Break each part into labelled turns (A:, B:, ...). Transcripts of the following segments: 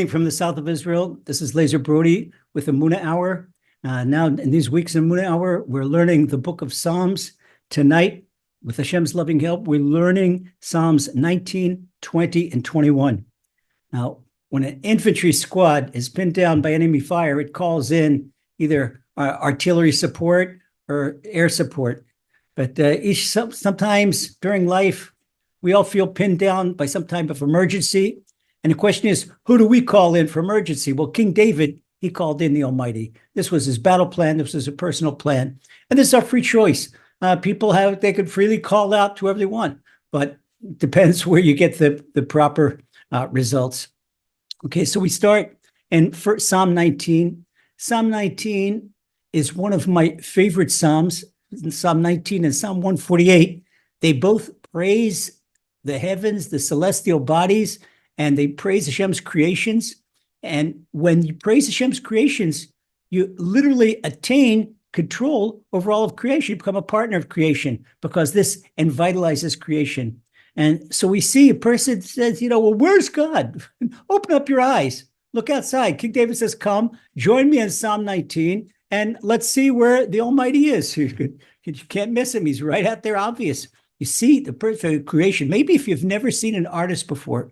A: from the south of Israel. This is Laser Brody with the Muna Hour. Now, in these weeks in Muna Hour, we're learning the book of Psalms. Tonight, with Hashem's loving help, we're learning Psalms 19, 20, and 21. Now, when an infantry squad is pinned down by enemy fire, it calls in either artillery support or air support. But sometimes during life, we all feel pinned down by some type of emergency. And the question is, who do we call in for emergency? Well, King David, he called in the Almighty. This was his battle plan. This was a personal plan. And this is our free choice. They could freely call out to whoever they want, but it depends where you get the proper results. Okay, so we start in Psalm 19. Psalm 19 is one of my favorite Psalms. Psalm 19 and Psalm 148, they both praise the heavens, the celestial bodies, and they praise Hashem's creations. And when you praise Hashem's creations, you literally attain control over all of creation. You become a partner of creation because this vitalizes creation. And so we see a person says, well, where's God? Open up your eyes. Look outside. King David says, come, join me in Psalm 19, and let's see where the Almighty is. You can't miss him. He's right out there, obvious. You see the perfect creation. Maybe if you've never seen an artist before,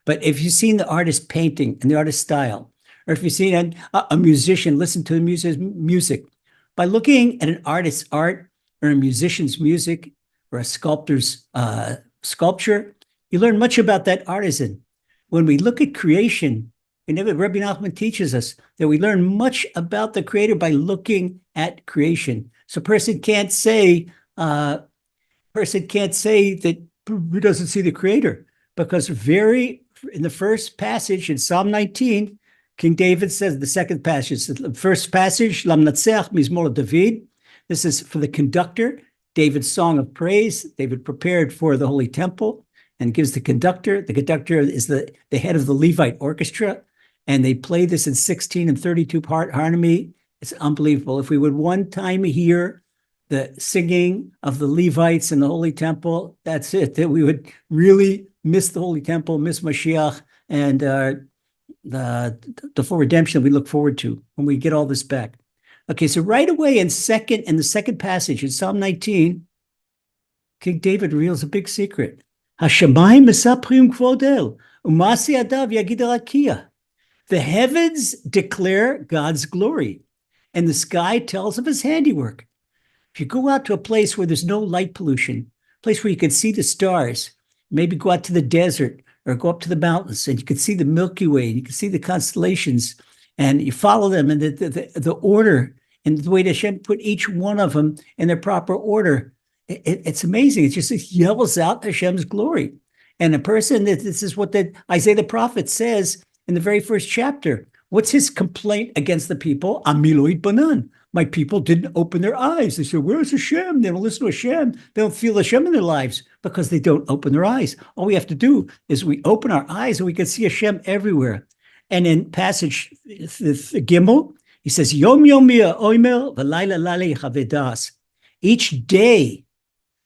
A: but if you've seen the artist painting and the artist style, or if you've seen a musician listen to the music, by looking at an artist's art or a musician's music or a sculptor's sculpture, you learn much about that artisan. When we look at creation, Rabbi Nachman teaches us that we learn much about the Creator by looking at creation. So a person can't say that he doesn't see the Creator, because in the first passage in Psalm 19, King David says, the second passage, the first passage, Lam Natsech Mizmor David. This is for the conductor, David's song of praise. David prepared for the Holy Temple and gives the conductor. The conductor is the head of the Levite orchestra, and they play this in 16 and 32 part harmony. It's unbelievable. If we would one time hear the singing of the Levites in the Holy Temple, that's it. That we would really miss the Holy Temple, miss Mashiach, and the full redemption we look forward to when we get all this back. Okay, so right away in the second passage in Psalm 19, King David reveals a big secret. Hashamayim mesaprim kvodel, umasi adav yagid rakia. The heavens declare God's glory, and the sky tells of his handiwork. If you go out to a place where there's no light pollution, a place where you can see the stars, maybe go out to the desert or go up to the mountains, and you can see the Milky Way, and you can see the constellations, and you follow them, and the order and the way that Hashem put each one of them in their proper order. It's amazing. It yells out Hashem's glory. And a person, this is what Isaiah the prophet says in the very first chapter. What's his complaint against the people? Amiloid banan. My people didn't open their eyes. They said, where's Hashem? They don't listen to Hashem. They don't feel Hashem in their lives because they don't open their eyes. All we have to do is we open our eyes and we can see Hashem everywhere. And in passage Gimel, he says, Yom Yom Oimer V'Laila Lale Chavedas. Each day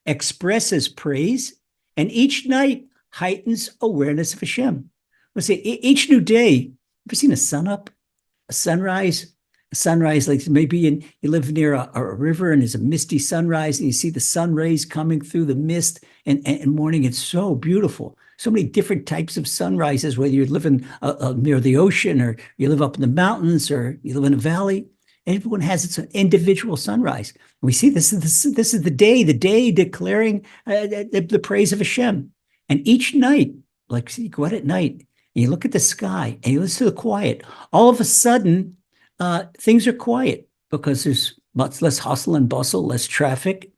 A: expresses praise, and each night heightens awareness of Hashem. Let's say each new day. Ever seen a sun up, a sunrise? A sunrise, like maybe you live near a river and there's a misty sunrise and you see the sun rays coming through the mist and morning. It's so beautiful. So many different types of sunrises, whether you're living near the ocean or you live up in the mountains or you live in a valley. Everyone has its individual sunrise. And we see this is the day declaring the praise of Hashem. And each night, like you go out at night and you look at the sky and you listen to the quiet, all of a sudden, things are quiet because there's much less hustle and bustle, less traffic,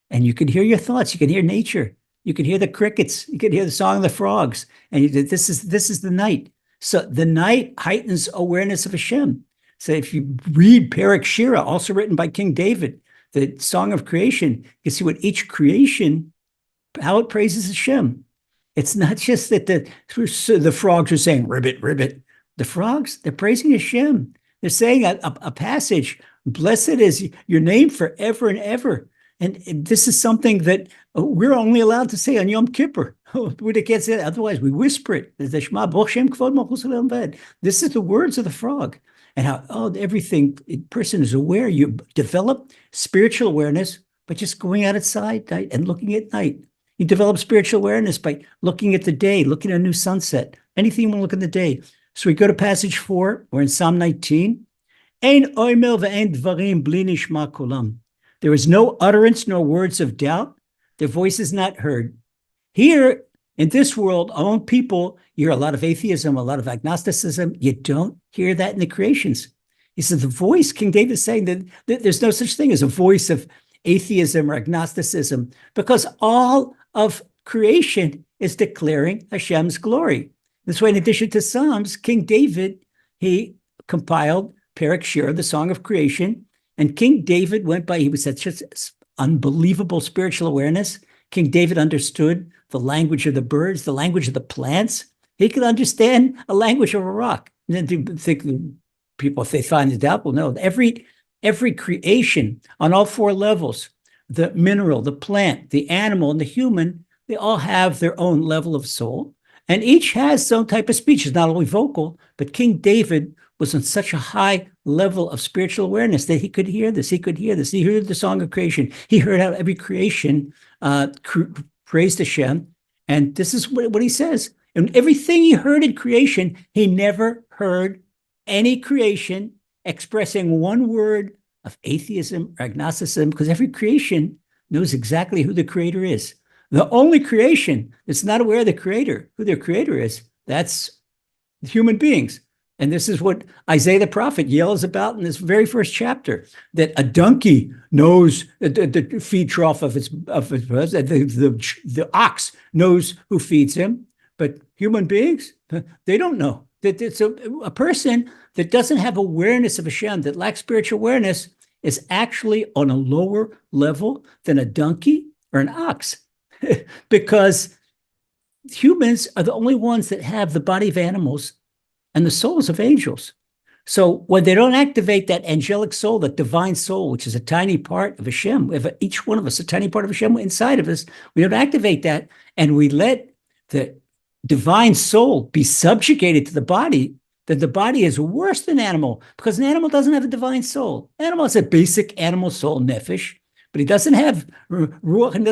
A: and you can hear your thoughts. You can hear nature. You can hear the crickets. You can hear the song of the frogs. And this is the night. So the night heightens awareness of Hashem. So if you read Perek Shira, also written by King David, the Song of Creation, you see what each creation, how it praises Hashem. It's not just that the frogs are saying ribbit, ribbit. The frogs, they're praising Hashem. They're saying a passage, blessed is your name forever and ever. And this is something that we're only allowed to say on Yom Kippur. We can't say it. Otherwise, we whisper it. This is the words of the frog. And how everything person is aware. You develop spiritual awareness by just going outside night and looking at night. You develop spiritual awareness by looking at the day, looking at a new sunset, anything you want to look at the day. So we go to passage 4. We're in Psalm 19. Ein oimel ve'ein dvarim bli nishma kolam. There is no utterance nor words of doubt. Their voice is not heard. Here, in this world, among people, you hear a lot of atheism, a lot of agnosticism. You don't hear that in the creations. He says the voice, King David is saying that there's no such thing as a voice of atheism or agnosticism, because all of creation is declaring Hashem's glory. This way, in addition to Psalms, King David, he compiled Perek Shir, the Song of Creation, and King David went by, he was such unbelievable spiritual awareness. King David understood the language of the birds, the language of the plants. He could understand a language of a rock. And then think people, if they find it doubt, will know every creation on all 4 levels, the mineral, the plant, the animal, and the human, they all have their own level of soul. And each has some type of speech. It's not only vocal, but King David was on such a high level of spiritual awareness that he could hear this. He could hear this. He heard the Song of Creation. He heard how every creation praised Hashem. And this is what he says. And everything he heard in creation, he never heard any creation expressing one word of atheism or agnosticism, because every creation knows exactly who the creator is. The only creation that's not aware of the creator, who their creator is, that's human beings. And this is what Isaiah the prophet yells about in this very first chapter, that a donkey knows the feed trough of its the ox knows who feeds him, but human beings, they don't know. That it's a person that doesn't have awareness of Hashem, that lacks spiritual awareness, is actually on a lower level than a donkey or an ox, because humans are the only ones that have the body of animals and the souls of angels. So when they don't activate that angelic soul, that divine soul, which is a tiny part of Hashem, we have each one of us a tiny part of Hashem inside of us, we don't activate that, and we let the divine soul be subjugated to the body, that the body is worse than animal, because an animal doesn't have a divine soul. Animal has a basic animal soul, nefesh, but he doesn't have ruach, and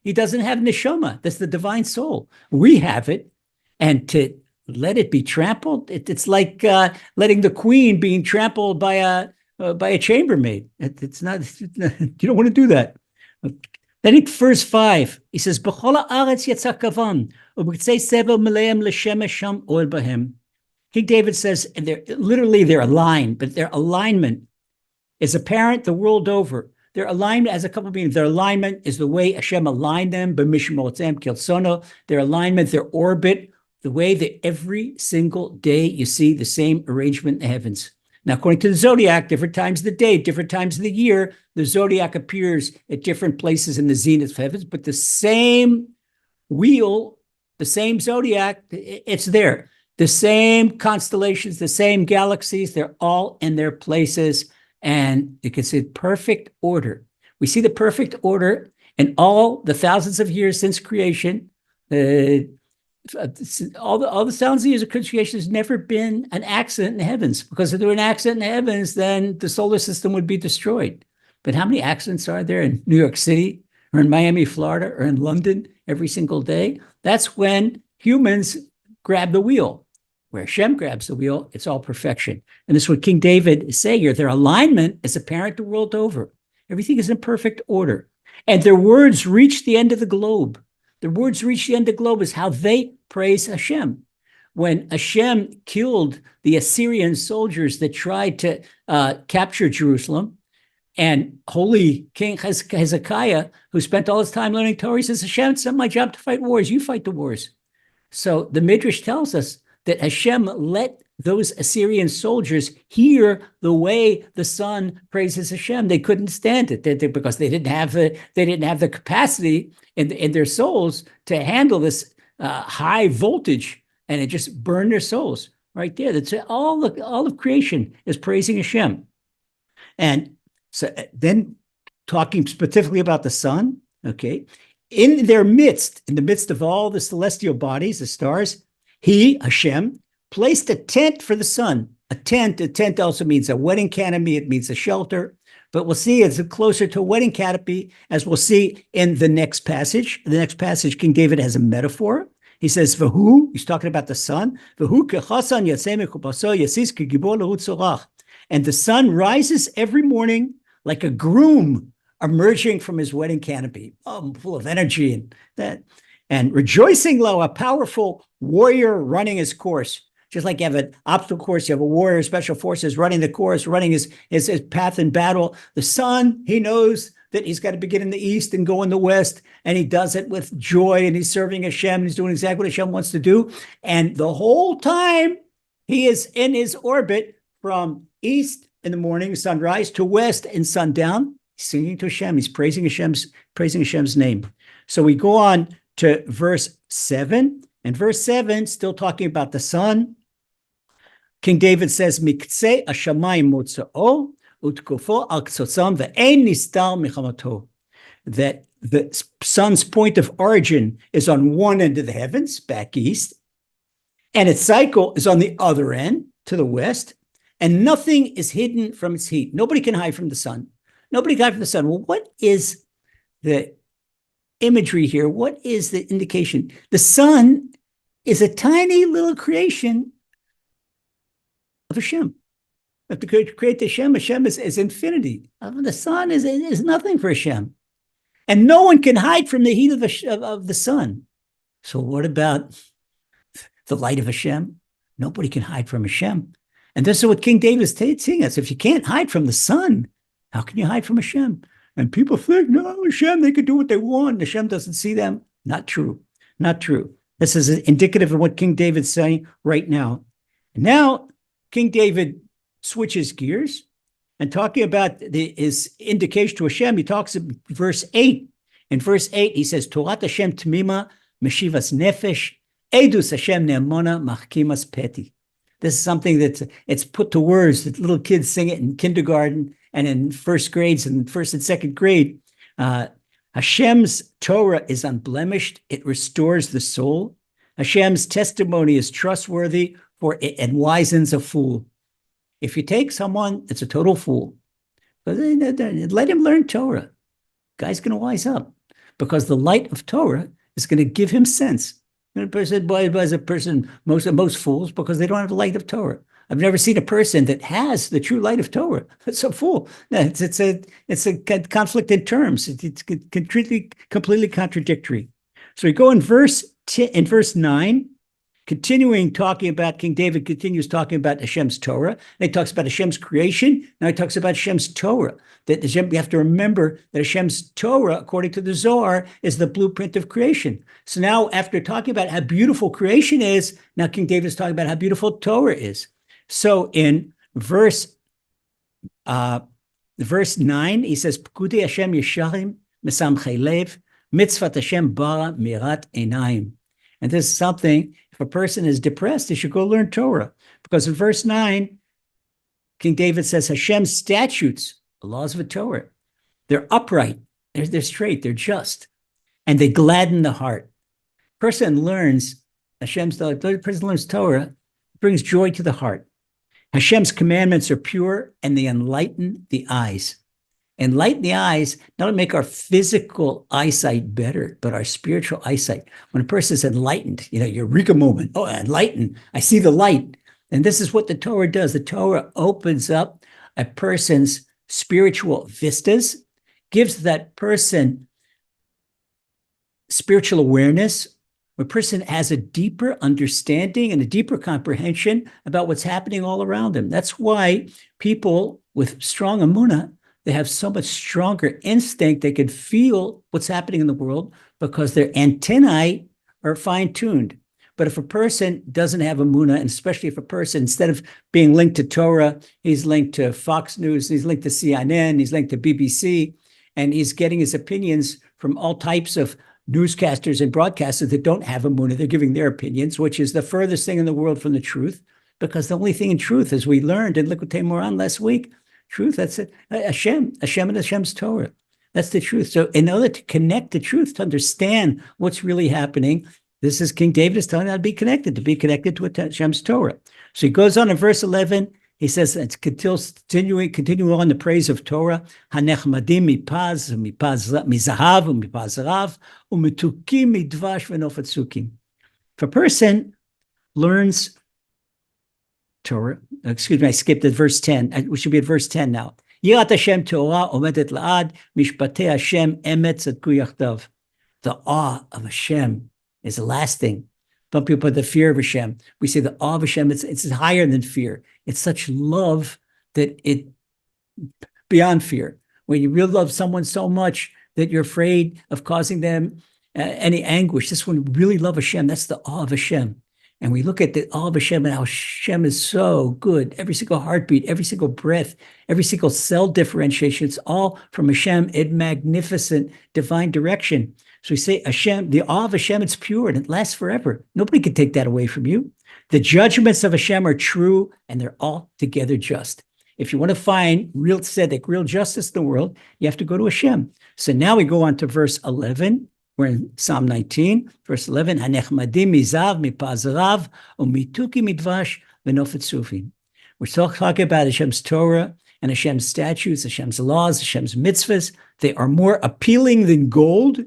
A: he doesn't have neshama. That's the divine soul. We have it, and to let it be trampled, it's like letting the queen being trampled by a chambermaid. It's not. You don't want to do that. Then in verse 5, he says, "B'chol haaretz yatsa kavam, u'b'kitzei sevel meleim l'shemesh sham oil b'hem." King David says, and they're aligned, but their alignment is apparent the world over. Their alignment has a couple of meanings. Their alignment is the way Hashem aligned them, b'mishmotzem kilsono. Their alignment, their orbit, the way that every single day you see the same arrangement in the heavens. Now, according to the zodiac, different times of the day, different times of the year, the zodiac appears at different places in the zenith of heavens, but the same wheel, the same zodiac, it's there. The same constellations, the same galaxies, they're all in their places, and you can see perfect order. We see the perfect order in all the thousands of years since creation. All the thousands of years of creation has never been an accident in the heavens, because if there were an accident in the heavens, then the solar system would be destroyed. But how many accidents are there in New York City or in Miami, Florida, or in London every single day? That's when humans grab the wheel. Where Hashem grabs the wheel, it's all perfection. And this is what King David is saying here. Their alignment is apparent the world over. Everything is in perfect order. And their words reach the end of the globe. Their words reach the end of the globe is how they praise Hashem. When Hashem killed the Assyrian soldiers that tried to capture Jerusalem, and holy King Hezekiah, who spent all his time learning Torah, he says, Hashem, it's not my job to fight wars. You fight the wars. So the Midrash tells us that Hashem let those Assyrian soldiers hear the way the sun praises Hashem. They couldn't stand it because they didn't have the capacity in their souls to handle this high voltage, and it just burned their souls right there. That's all of creation is praising Hashem. And so then talking specifically about the sun, okay? In their midst, in the midst of all the celestial bodies, the stars, he, Hashem, placed a tent for the sun. A tent also means a wedding canopy, it means a shelter. But we'll see it's closer to a wedding canopy, as we'll see in the next passage. The next passage, King David has a metaphor. He says, Vahu, he's talking about the sun. Vahu kechasan yatzeh mekubaso yasis kegibor lehutzorach. And the sun rises every morning like a groom emerging from his wedding canopy, full of energy and that. And rejoicing lo, a powerful warrior running his course. Just like you have an obstacle course, you have a warrior, special forces running the course, running his path in battle. The sun, he knows that he's got to begin in the east and go in the west, and he does it with joy, and he's serving Hashem, and he's doing exactly what Hashem wants to do. And the whole time, he is in his orbit from east in the morning, sunrise, to west and sundown, singing to Hashem. He's praising Hashem's name. So we go on to verse 7, and verse 7, still talking about the sun. King David says, Miktsei hashamayim motza'o utkofo al ktsotzam ve'ein nistar michamato. That the sun's point of origin is on one end of the heavens, back east, and its cycle is on the other end, to the west, and nothing is hidden from its heat. Nobody can hide from the sun. Nobody can hide from the sun. Well, what is the imagery here? What is the indication? The sun is a tiny little creation of Hashem. If to create Hashem, Hashem is infinity. The sun is nothing for Hashem. And no one can hide from the heat of the sun. So what about the light of Hashem? Nobody can hide from Hashem. And this is what King David is teaching us. If you can't hide from the sun, how can you hide from Hashem? And people think, no, Hashem, they could do what they want. Hashem doesn't see them. Not true. Not true. This is indicative of what King David's saying right now. And now, King David switches gears and talking about his indication to Hashem. He talks in verse 8. In verse 8, he says, Torat Hashem tmima meshivas nefesh, edus Hashem ne'amona machkimas peti. This is something that's it's put to words that little kids sing it in kindergarten and in first grades and first and second grade. Hashem's Torah is unblemished. It restores the soul. Hashem's testimony is trustworthy, for it enwisens a fool. If you take someone that's a total fool, let him learn Torah. Guy's going to wise up because the light of Torah is going to give him sense. And most fools, because they don't have the light of Torah. I've never seen a person that has the true light of Torah. It's a fool. It's a conflict in terms. It's completely contradictory. So we go in verse 9, continuing talking about, King David continues talking about Hashem's Torah. And he talks about Hashem's creation. Now he talks about Hashem's Torah. That Hashem, we have to remember that Hashem's Torah, according to the Zohar, is the blueprint of creation. So now, after talking about how beautiful creation is, now King David is talking about how beautiful Torah is. So in verse 9, he says, Pekudei Hashem yesharim mesamchei lev, mitzvat Hashem bara mirat einayim. And this is something, if a person is depressed, they should go learn Torah. Because in verse 9, King David says, Hashem's statutes, the laws of the Torah, they're upright, they're straight, they're just, and they gladden the heart. Person learns person learns Torah, it brings joy to the heart. Hashem's commandments are pure, and they enlighten the eyes. Enlighten the eyes, not only make our physical eyesight better, but our spiritual eyesight. When a person is enlightened, eureka moment, oh, enlightened, I see the light. And this is what the Torah does. The Torah opens up a person's spiritual vistas, gives that person spiritual awareness. A person has a deeper understanding and a deeper comprehension about what's happening all around them. That's why people with strong emunah, they have so much stronger instinct. They can feel what's happening in the world because their antennae are fine-tuned. But if a person doesn't have emunah, and especially if a person, instead of being linked to Torah, he's linked to Fox News, he's linked to CNN, he's linked to BBC, and he's getting his opinions from all types of newscasters and broadcasters that don't have emunah. They're giving their opinions, which is the furthest thing in the world from the truth, because the only thing in truth, as we learned in Likutei Moran last week, truth, that's it. Hashem and Hashem's Torah. That's the truth. So in order to connect the truth, to understand what's really happening, this is King David is telling how to be connected to Hashem's Torah. So he goes on in verse 11. He says it's continuing on the praise of Torah. Hanechmadim mipaz mizahav umipaz rav umitukim midvash v'nofetzukim. If a person learns Torah, excuse me, I skipped at verse 10. We should be at verse 10 now. Yirat Hashem Torah omedet la'ad mishpatei Hashem emet tzadku yachdav. The awe of Hashem is lasting. Some people put the fear of Hashem. We say the awe of Hashem, it's higher than fear. It's such love that it, beyond fear. When you really love someone so much that you're afraid of causing them any anguish. This one really love Hashem. That's the awe of Hashem. And we look at the awe of Hashem and how Hashem is so good. Every single heartbeat, every single breath, every single cell differentiation, it's all from Hashem in magnificent divine direction. So we say Hashem, the awe of Hashem, it's pure and it lasts forever. Nobody can take that away from you. The judgments of Hashem are true and they're altogether just. If you want to find real tzedek, real justice in the world, you have to go to Hashem. So now we go on to verse 11. We're in Psalm 19, verse 11. Hanechmadim mizav mipazarav umituki midvash v'nofetzufim. We're talking about Hashem's Torah and Hashem's statutes, Hashem's laws, Hashem's mitzvahs. They are more appealing than gold,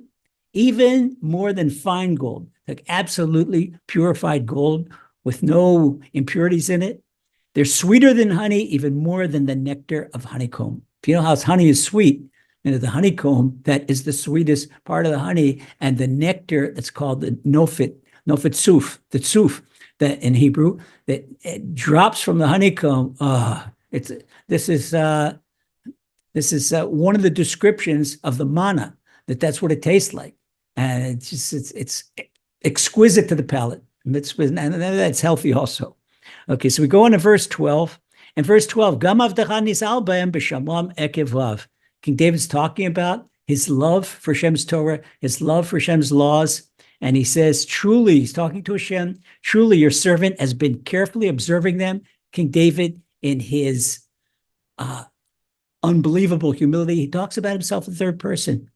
A: even more than fine gold, like absolutely purified gold with no impurities in it. They're sweeter than honey, even more than the nectar of honeycomb. If you know how honey is sweet, you know, the honeycomb, that is the sweetest part of the honey, and the nectar that's called the nofet suf, the suf, that in Hebrew, that it drops from the honeycomb. This is one of the descriptions of the manna, that's what it tastes like. And it's exquisite to the palate. And that's healthy also. Okay, so we go on to verse 12. And verse 12, Gam avdecha nizal b'hem b'shamam ekev rav. King David's talking about his love for Hashem's Torah, his love for Hashem's laws. And he says, truly, he's talking to Hashem, truly your servant has been carefully observing them. King David, in his unbelievable humility, he talks about himself in third person.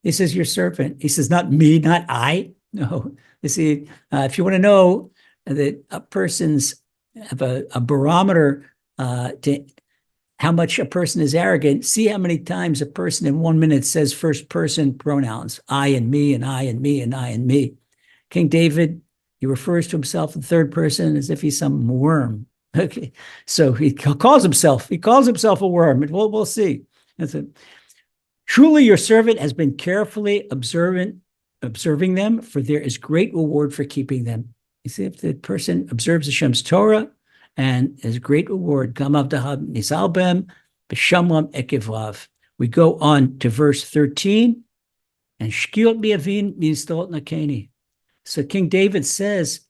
A: He says, your servant. He says, not me, not I. No. You see, if you want to know that a person's have a barometer to how much a person is arrogant, see how many times a person in 1 minute says first person pronouns, I and me and I and me and I and me. King David, he refers to himself in third person as if he's some worm. Okay, so he calls himself a worm, and we'll see. That's it. Truly, your servant has been carefully observing them, for there is great reward for keeping them. You see, if the person observes Hashem's Torah, and there's great reward. We go on to verse 13, and shkiot bi'avin mi'istorot nakeni. So King David says,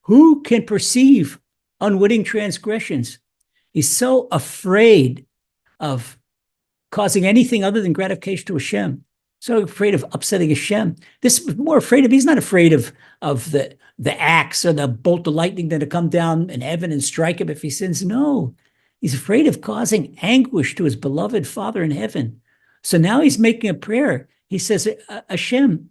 A: who can perceive unwitting transgressions? He's so afraid of causing anything other than gratification to Hashem. So afraid of upsetting Hashem. This is more afraid of, he's not afraid of the axe or the bolt of lightning that will come down in heaven and strike him if he sins. No, he's afraid of causing anguish to his beloved Father in heaven. So now he's making a prayer. He says, Hashem,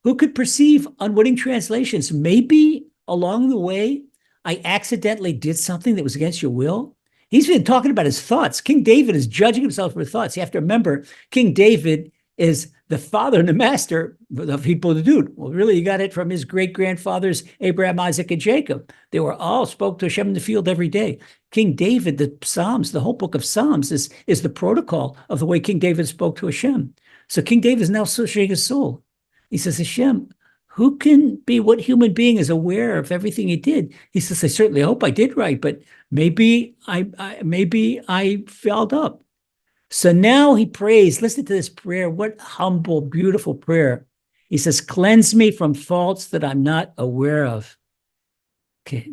A: who could perceive unwitting translations? Maybe along the way, I accidentally did something that was against your will. He's been talking about his thoughts. King David is judging himself for thoughts. You have to remember, King David is the father and the master of people to do. Well, really, he got it from his great-grandfathers, Abraham, Isaac, and Jacob. They were all spoke to Hashem in the field every day. King David, the Psalms, the whole book of Psalms is the protocol of the way King David spoke to Hashem. So King David is now searching his soul. He says, Hashem, who can be, what human being is aware of everything he did? He says, I certainly hope I did right, but maybe I failed up. So now he prays. Listen to this prayer. What humble, beautiful prayer. He says, cleanse me from faults that I'm not aware of. Okay.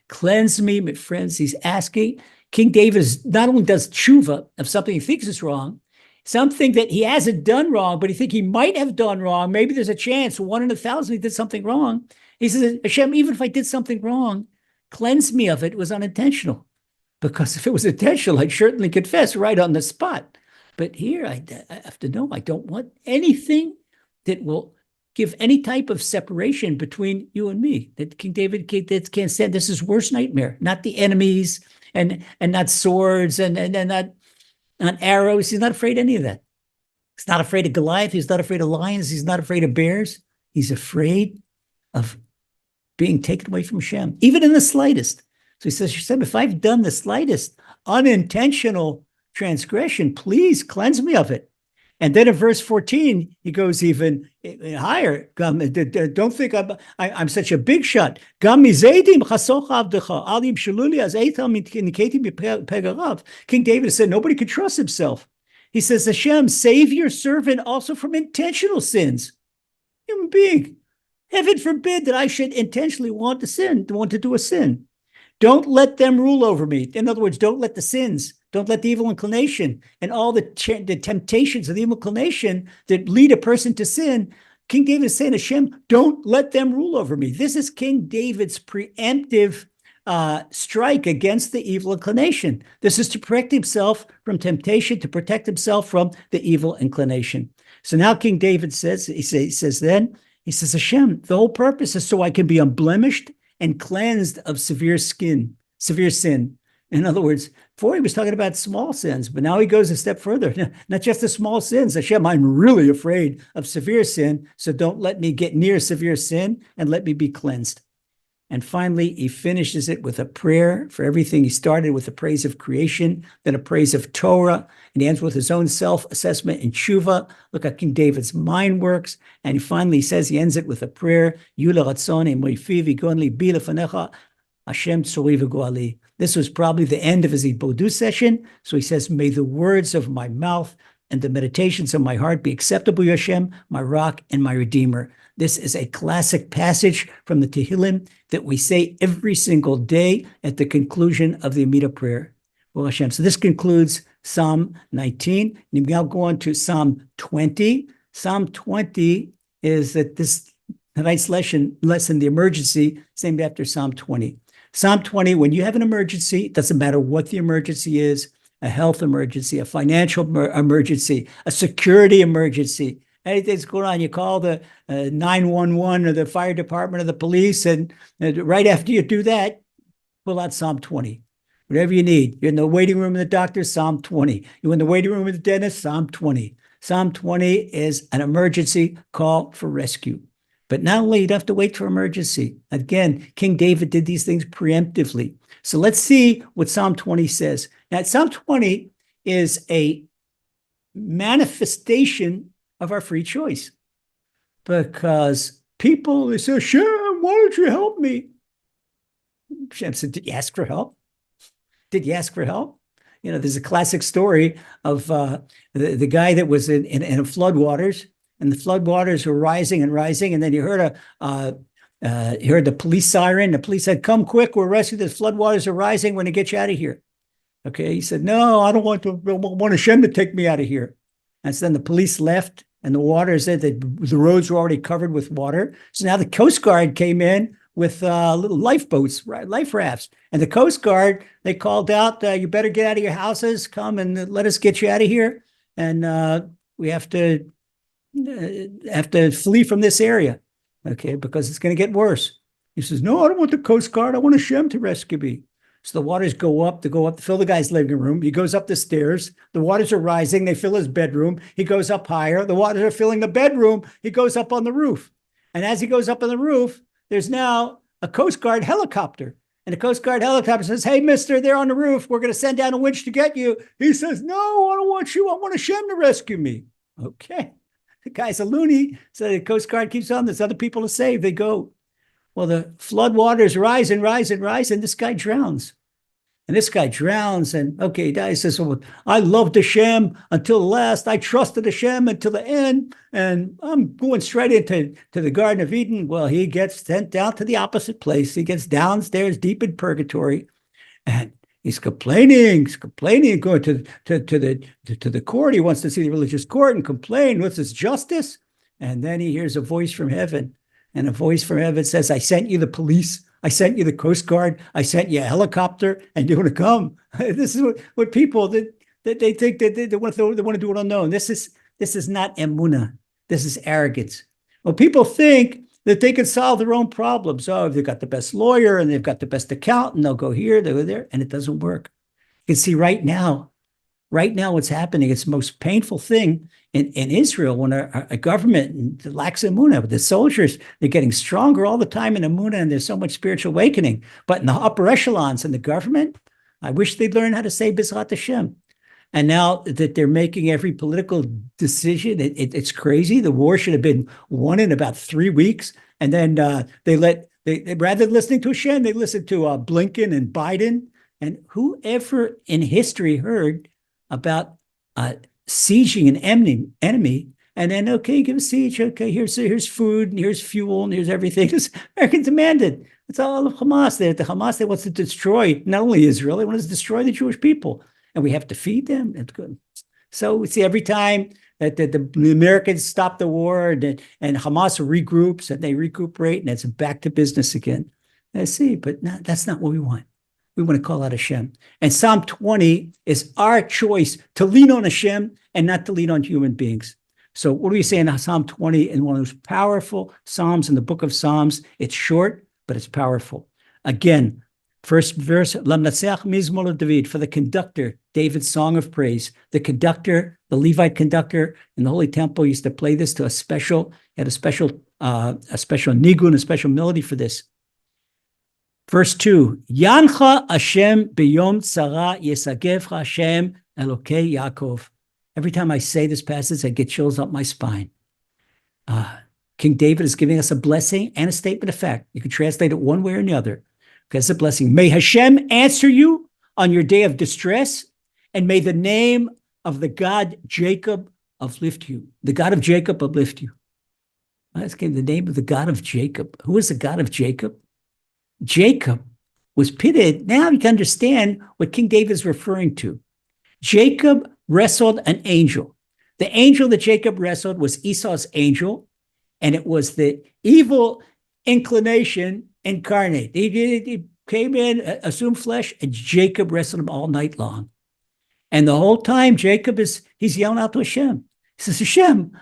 A: Cleanse me, my friends. He's asking. King David not only does tshuva of something he thinks is wrong, something that he hasn't done wrong, but he thinks he might have done wrong. Maybe there's a chance, 1 in 1,000, he did something wrong. He says, Hashem, even if I did something wrong, cleanse me of it. It was unintentional. Because if it was intentional, I'd certainly confess right on the spot. But here I have to know I don't want anything that will give any type of separation between you and me. That King David can't stand. This is worst nightmare, not the enemies and not swords and not arrows. He's not afraid of any of that. He's not afraid of Goliath. He's not afraid of lions. He's not afraid of bears. He's afraid of being taken away from Hashem, even in the slightest. So he says, Hashem, if I've done the slightest unintentional transgression, please cleanse me of it. And then in verse 14, he goes even higher. Don't think I'm such a big shot. King David said nobody could trust himself. He says, Hashem, save your servant also from intentional sins. Human being. Heaven forbid that I should intentionally want to do a sin. Don't let them rule over me. In other words, don't let the sins, don't let the evil inclination and all the temptations of the evil inclination that lead a person to sin. King David is saying, Hashem, don't let them rule over me. This is King David's preemptive strike against the evil inclination. This is to protect himself from temptation, to protect himself from the evil inclination. So now King David says, he says, Hashem, the whole purpose is so I can be unblemished and cleansed of severe sin. In other words, before he was talking about small sins, but now he goes a step further. Not just the small sins. Hashem, I'm really afraid of severe sin, so don't let me get near severe sin and let me be cleansed. And finally, he finishes it with a prayer for everything. He started with a praise of creation, then a praise of Torah, and he ends with his own self-assessment and tshuva. Look how King David's mind works. And he finally says, he ends it with a prayer, Yula Ratzon Moifi Vigonli Bi Lefanecha Hashem Tzori V'Goali. This was probably the end of his Ibodu session. So he says, may the words of my mouth and the meditations of my heart be acceptable, Hashem, my rock and my redeemer. This is a classic passage from the Tehillim that we say every single day at the conclusion of the Amidah prayer. Well, Hashem. So this concludes Psalm 19. And we now go on to Psalm 20. Psalm 20 is that tonight's lesson, the emergency, is named after Psalm 20. Psalm 20, when you have an emergency, it doesn't matter what the emergency is, a health emergency, a financial emergency, a security emergency, anything's going on, you call the 911 or the fire department or the police, and right after you do that, pull out Psalm 20. Whatever you need. You're in the waiting room of the doctor, Psalm 20. You're in the waiting room of the dentist, Psalm 20. Psalm 20 is an emergency call for rescue. But not only, you don't have to wait for emergency. Again, King David did these things preemptively. So let's see what Psalm 20 says. Now, Psalm 20 is a manifestation of our free choice. Because people, they say, Hashem, why don't you help me? Hashem said, did you ask for help? Did you ask for help? You know, there's a classic story of the guy that was in floodwaters, and the floodwaters were rising and rising, and then you heard the police siren. The police said, "Come quick, we're rescuing. The floodwaters are rising. We're going to get you out of here." Okay, he said, "No, I don't want Hashem to take me out of here." And so then the police left, and the water said that the roads were already covered with water. So now the Coast Guard came in with little lifeboats, right, life rafts. And the Coast Guard, they called out, you better get out of your houses, come and let us get you out of here. And we have to flee from this area, okay, because it's going to get worse. He says, no, I don't want the Coast Guard. I want Hashem to rescue me. So the waters go up to fill the guy's living room. He goes up the stairs. The waters are rising. They fill his bedroom. He goes up higher. The waters are filling the bedroom. He goes up on the roof. And as he goes up on the roof, there's now a Coast Guard helicopter. And the Coast Guard helicopter says, hey, mister, they're on the roof. We're going to send down a winch to get you. He says, no, I don't want you. I want Hashem to rescue me. Okay. The guy's a loony. So the Coast Guard keeps on. There's other people to save. They go. Well, the flood waters rise and rise and rise, and this guy drowns. And this guy drowns, and okay, he dies. Says, well, I loved Hashem until the last. I trusted Hashem until the end, and I'm going straight into the Garden of Eden. Well, he gets sent down to the opposite place. He gets downstairs deep in purgatory, and he's complaining, going to the court. He wants to see the religious court and complain. What's this, justice? And then he hears a voice from heaven. And a voice from heaven says, I sent you the police. I sent you the Coast Guard. I sent you a helicopter, and you want to come. This is what people, They think that they want to do it unknown. This is not emunah. This is arrogance. Well, people think that they can solve their own problems. Oh, if they've got the best lawyer and they've got the best accountant, they'll go here, they'll go there, and it doesn't work. You can see right now what's happening. It's the most painful thing in Israel when a government lacks emunah. The soldiers, they're getting stronger all the time in emunah, and there's so much spiritual awakening. But in the upper echelons in the government, I wish they'd learn how to say B'ezrat Hashem. And now that they're making every political decision, it's crazy. The war should have been won in about 3 weeks. And then they rather than listening to Hashem, they listened to Blinken and Biden. And whoever in history heard about sieging an enemy, and then, okay, give a siege. Okay, here's food, and here's fuel, and here's everything. Americans demanded. It's all of Hamas. The Hamas, they want to destroy not only Israel, they want to destroy the Jewish people. And we have to feed them. It's good. So we see every time that the Americans stop the war and Hamas regroups and they recuperate and it's back to business again. I see, but that's not what we want. We want to call out Hashem. And Psalm 20 is our choice to lean on Hashem and not to lean on human beings. So what do we say in Psalm 20? In one of those powerful Psalms in the book of Psalms, it's short, but it's powerful. Again, first verse, Lamnatseach Mizmor David, for the conductor, David's song of praise. The conductor, the Levite conductor in the Holy Temple used to play this to a special nigun, a special melody for this. Verse 2, Yancha Hashem biyom tzara yesagevcha Hashem Elokei Yaakov. Every time I say this passage, I get chills up my spine. King David is giving us a blessing and a statement of fact. You can translate it one way or the other. Because it's a blessing. May Hashem answer you on your day of distress, and may the name of the God Jacob uplift you. The God of Jacob uplift you. That's the name of the God of Jacob. Who is the God of Jacob? Jacob was pitted. Now you can understand what King David is referring to. Jacob wrestled an angel. The angel that Jacob wrestled was Esau's angel, and it was the evil inclination incarnate. He came in, assumed flesh, and Jacob wrestled him all night long. And the whole time, he's yelling out to Hashem. He says, Hashem,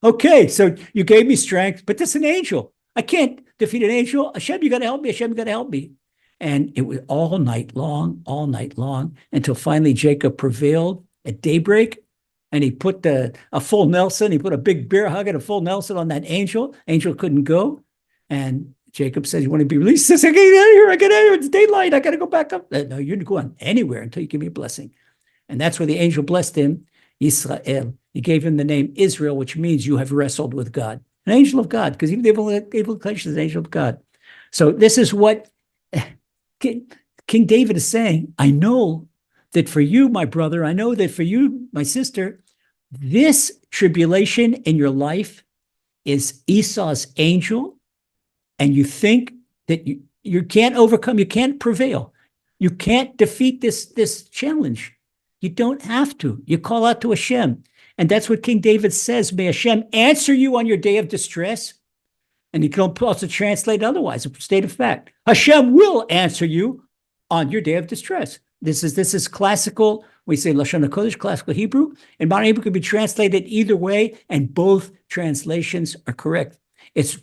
A: okay, so you gave me strength, but this is an angel. I can't defeat an angel. Hashem, you got to help me. Hashem, you got to help me. And it was all night long, until finally Jacob prevailed at daybreak. And he put a full Nelson. He put a big bear hug and a full Nelson on that angel. Angel couldn't go. And Jacob says, you want to be released? He says, I get out of here. I get out of here. It's daylight. I got to go back up. No, you're not going anywhere until you give me a blessing. And that's where the angel blessed him, Israel. He gave him the name Israel, which means you have wrestled with God. An angel of God, because even the evil inclination is an angel of God. So this is what King David is saying. I know that for you, my brother, I know that for you, my sister, this tribulation in your life is Esau's angel, and you think that you can't overcome, you can't prevail. You can't defeat this challenge. You don't have to. You call out to Hashem. And that's what King David says. May Hashem answer you on your day of distress. And you can also translate it otherwise, a state of fact. Hashem will answer you on your day of distress. This is classical. We say Lashon HaKodesh, classical Hebrew. And modern Hebrew could be translated either way, and both translations are correct. It's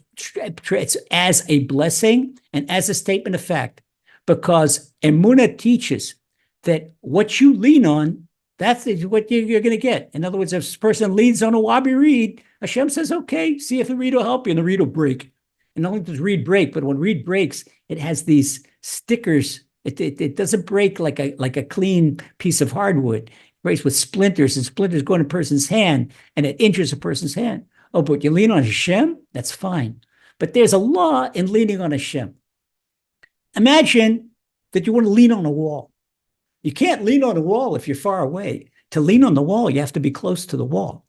A: as a blessing and as a statement of fact, because Emunah teaches that what you lean on, that's what you're going to get. In other words, if a person leans on a wobbly reed, Hashem says, okay, see if the reed will help you, and the reed will break. And not only does reed break, but when reed breaks, it has these stickers. It doesn't break like a clean piece of hardwood. It breaks with splinters, and splinters go in a person's hand, and it injures a person's hand. Oh, but you lean on Hashem, that's fine. But there's a law in leaning on Hashem. Imagine that you want to lean on a wall. You can't lean on a wall if you're far away. To lean on the wall, you have to be close to the wall.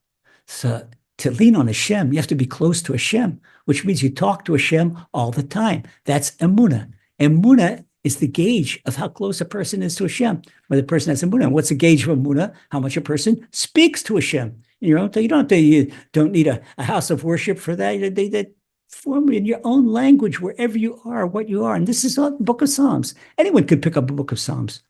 A: So to lean on Hashem, you have to be close to Hashem, which means you talk to Hashem all the time. That's Emunah. Emunah is the gauge of how close a person is to Hashem. Whether the person has Emunah. And what's the gauge of Emunah? How much a person speaks to Hashem. You don't need a house of worship for that. They form in your own language wherever you are, what you are. And this is all the book of Psalms. Anyone could pick up a book of Psalms.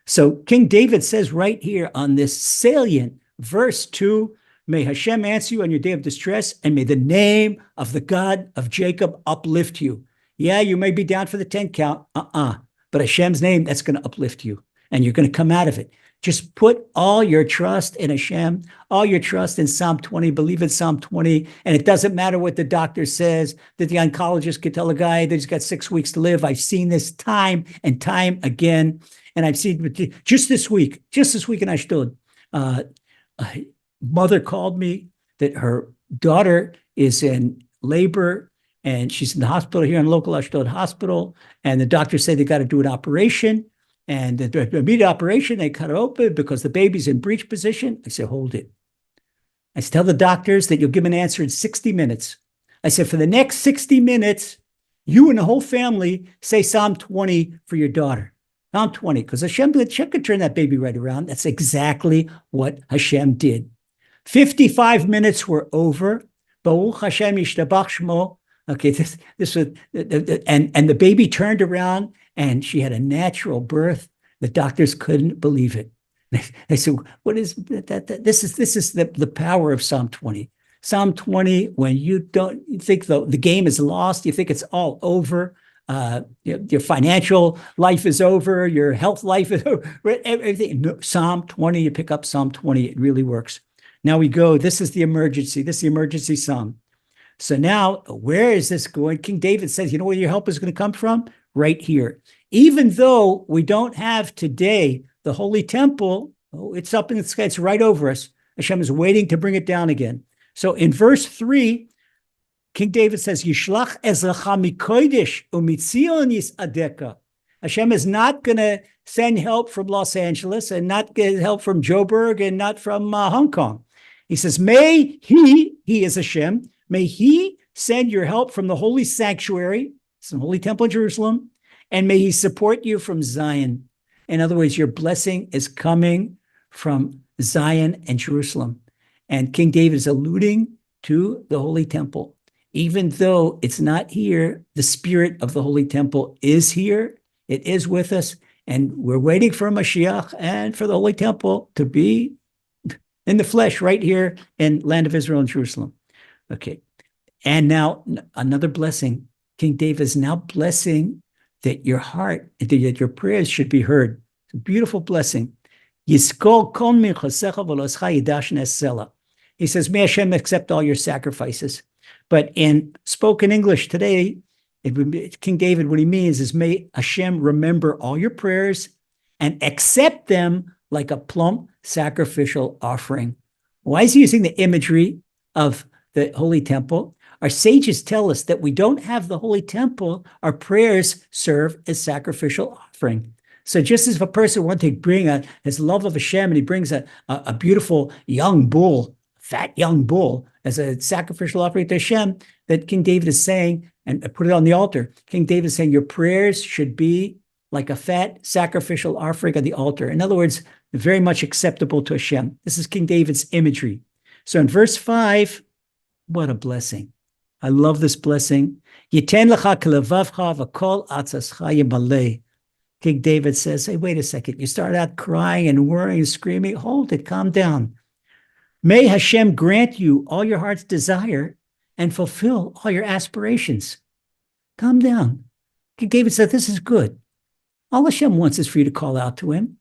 A: So King David says right here on this salient verse 2, may Hashem answer you on your day of distress, and may the name of the God of Jacob uplift you. Yeah, you may be down for the 10 count, but Hashem's name, that's going to uplift you, and you're going to come out of it. Just put all your trust in Hashem, all your trust in Psalm 20, believe in Psalm 20, and it doesn't matter what the doctor says, that the oncologist could tell a guy that he's got 6 weeks to live. I've seen this time and time again, and I've seen just this week in Ashdod, a mother called me that her daughter is in labor, and she's in the hospital here in local Ashdod hospital, and the doctor said they got to do an operation. And the immediate operation, they cut it open because the baby's in breech position. I said, hold it. I said, tell the doctors that you'll give an answer in 60 minutes. I said, for the next 60 minutes, you and the whole family say Psalm 20 for your daughter. Psalm 20, because Hashem could turn that baby right around. That's exactly what Hashem did. 55 minutes were over. Baruch Hashem yishtabach shmo. Okay, this was, and the baby turned around and she had a natural birth. The doctors couldn't believe it. They said, "What is that? This is the power of Psalm 20. Psalm 20, when you think the game is lost, you think it's all over. Your financial life is over, your health life is over, everything. No, Psalm 20, you pick up Psalm 20, it really works. Now we go. This is the emergency psalm. So now, where is this going? King David says, you know where your help is going to come from? Right here. Even though we don't have today the Holy Temple, it's up in the sky, it's right over us. Hashem is waiting to bring it down again. So in verse 3, King David says, Yishlach ezracha mikodesh umitzion yisadeka. Hashem is not going to send help from Los Angeles and not get help from Joburg and not from Hong Kong. He says, may he is Hashem, may he send your help from the holy sanctuary, it's the holy temple in Jerusalem, and may he support you from Zion. In other words, your blessing is coming from Zion and Jerusalem. And King David is alluding to the holy temple. Even though it's not here, the spirit of the holy temple is here. It is with us. And we're waiting for Mashiach and for the holy temple to be in the flesh right here in land of Israel and Jerusalem. Okay. And now another blessing. King David is now blessing that your heart, that your prayers should be heard. It's a beautiful blessing. He says, may Hashem accept all your sacrifices. But in spoken English today, King David, what he means is, may Hashem remember all your prayers and accept them like a plump sacrificial offering. Why is he using the imagery of the Holy Temple? Our sages tell us that we don't have the Holy Temple, our prayers serve as sacrificial offering. So just as if a person wants to bring his love of Hashem and he brings a beautiful young bull, fat young bull, as a sacrificial offering to Hashem, that King David is saying, and put it on the altar, King David is saying your prayers should be like a fat sacrificial offering on the altar. In other words, very much acceptable to Hashem. This is King David's imagery. So in verse 5, what a blessing. I love this blessing. Yiten lecha kelevavcha v'kol atzascha yimaleh. King David says, hey, wait a second. You start out crying and worrying and screaming. Hold it, calm down. May Hashem grant you all your heart's desire and fulfill all your aspirations. Calm down. King David said, this is good. All Hashem wants is for you to call out to him.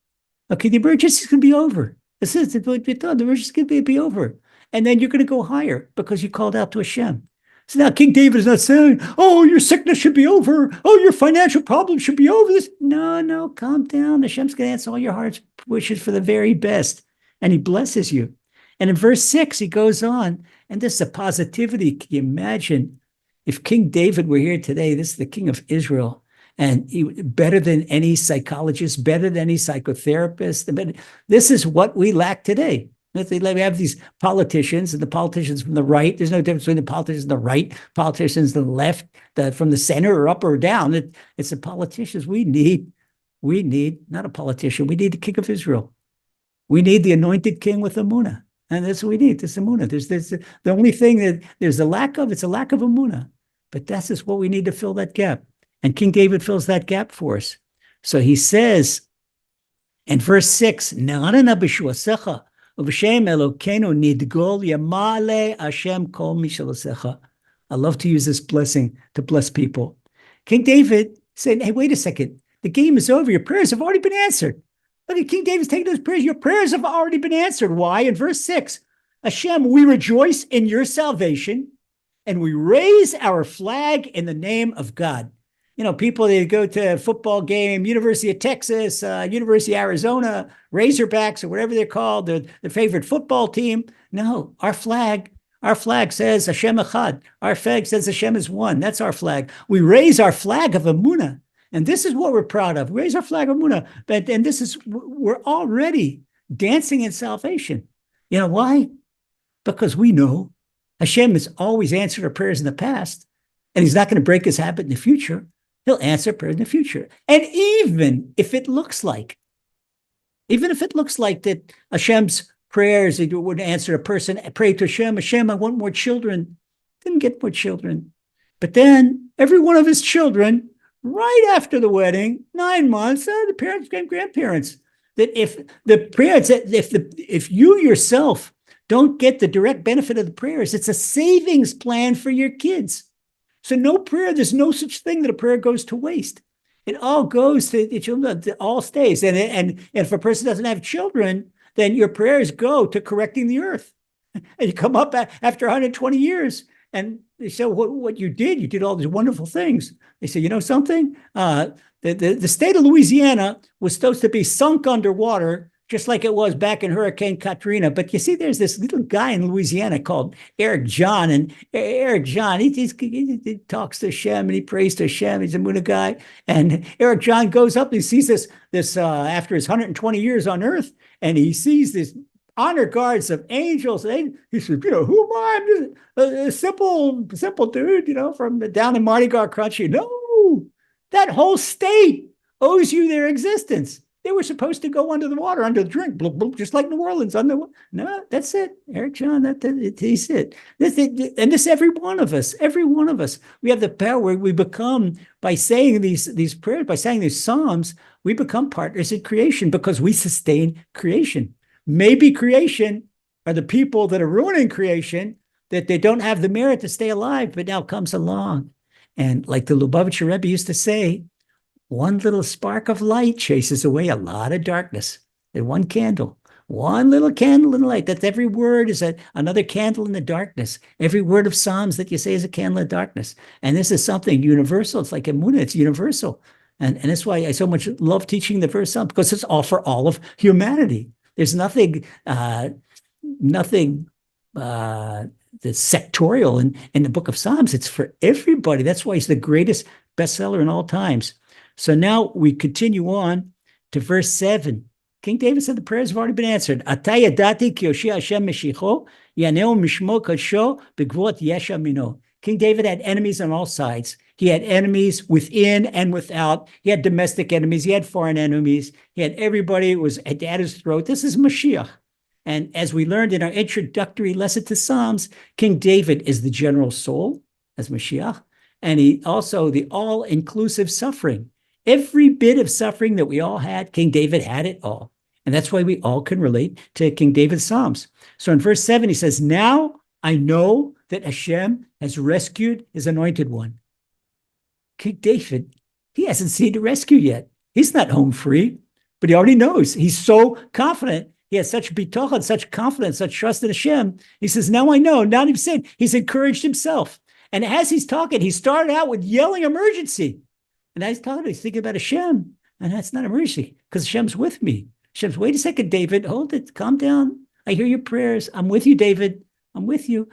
A: Okay, the emergency is going to be over. The emergency is going to be over. And then you're going to go higher because you called out to Hashem. So now King David is not saying, oh, your sickness should be over. Oh, your financial problems should be over. No, calm down. Hashem's going to answer all your heart's wishes for the very best. And he blesses you. And in verse 6, he goes on, and this is a positivity. Can you imagine if King David were here today? This is the king of Israel, and he better than any psychologist, better than any psychotherapist. This is what we lack today. We have these politicians, and the politicians from the right. There's no difference between the politicians on the right, politicians on the left, from the center or up or down. It's the politicians we need. We need not a politician. We need the king of Israel. We need the anointed king with Emunah. And that's what we need, this Emunah. There's the only thing that there's a lack of, it's a lack of Emunah. But that's just what we need to fill that gap. And King David fills that gap for us. So he says, And verse 6, Ne'anana b'shuasecha, u'b'shem Elokeinu nidgol yamale Hashem kol mishalasecha. I love to use this blessing to bless people. King David said, hey, wait a second. The game is over. Your prayers have already been answered. Look at King David's taking those prayers. Your prayers have already been answered. Why? In verse 6, Hashem, we rejoice in your salvation, and we raise our flag in the name of God. You know, people, they go to a football game, University of Texas, University of Arizona, Razorbacks, or whatever they're called, their favorite football team. No, our flag says Hashem Echad. Our flag says Hashem is one. That's our flag. We raise our flag of Emunah. And this is what we're proud of. We raise our flag of Emunah. And this is, we're already dancing in salvation. You know why? Because we know Hashem has always answered our prayers in the past, and he's not going to break his habit in the future. He'll answer prayer in the future. And even if it looks like that Hashem's prayers, it would answer a person, pray to Hashem, Hashem, I want more children. Didn't get more children. But then every one of his children, right after the wedding, 9 months, the parents became grandparents. That if the prayers, if you yourself don't get the direct benefit of the prayers, it's a savings plan for your kids. So no prayer, there's no such thing that a prayer goes to waste. It all goes to the children, it all stays. And if a person doesn't have children, then your prayers go to correcting the earth. And you come up after 120 years, and they say, what you did all these wonderful things. They say, you know something? The state of Louisiana was supposed to be sunk underwater, just like it was back in Hurricane Katrina. But you see, there's this little guy in Louisiana called Eric John. And Eric John, he talks to Hashem and he prays to Hashem. He's a Munah guy. And Eric John goes up and he sees this after his 120 years on earth, and he sees this honor guards of angels. And he says, you know, who am I? I'm just a simple dude, you know, from down in Mardi Gras country. No, that whole state owes you their existence. They were supposed to go under the water, under the drink, bloop, bloop, just like New Orleans. No, that's it. Eric John, he's it. And this, every one of us, we have the power where we become, by saying these prayers, by saying these psalms, we become partners in creation because we sustain creation. Maybe creation are the people that are ruining creation, that they don't have the merit to stay alive, but now comes along. And like the Lubavitcher Rebbe used to say, one little spark of light chases away a lot of darkness. And one little candle in the light. That every word is another candle in the darkness. Every word of Psalms that you say is a candle in darkness. And this is something universal. It's like Emunah, it's universal. And that's why I so much love teaching the first Psalm, because it's all for all of humanity. There's nothing that's sectorial in the book of Psalms. It's for everybody. That's why he's the greatest bestseller in all times. So now we continue on to verse 7. King David said the prayers have already been answered. Ata yadati ki yoshia Hashem meshicho, yaneu mishmo kasho begvot yesha mino. King David had enemies on all sides. He had enemies within and without. He had domestic enemies. He had foreign enemies. He had everybody was at his throat. This is Mashiach. And as we learned in our introductory lesson to Psalms, King David is the general soul as Mashiach. And he also the all-inclusive suffering. Every bit of suffering that we all had, King David had it all. And that's why we all can relate to King David's Psalms. So in verse 7, he says, now I know that Hashem has rescued his anointed one. King David, he hasn't seen the rescue yet. He's not home free, but he already knows. He's so confident. He has such bitochen, such confidence, such trust in Hashem. He says, now I know. Not even saying, he's encouraged himself. And as he's talking, he started out with yelling emergency. And as he's talking, he's thinking about Hashem. And that's not emergency, because Hashem's with me. Hashem's, wait a second, David, hold it, calm down. I hear your prayers. I'm with you, David. I'm with you.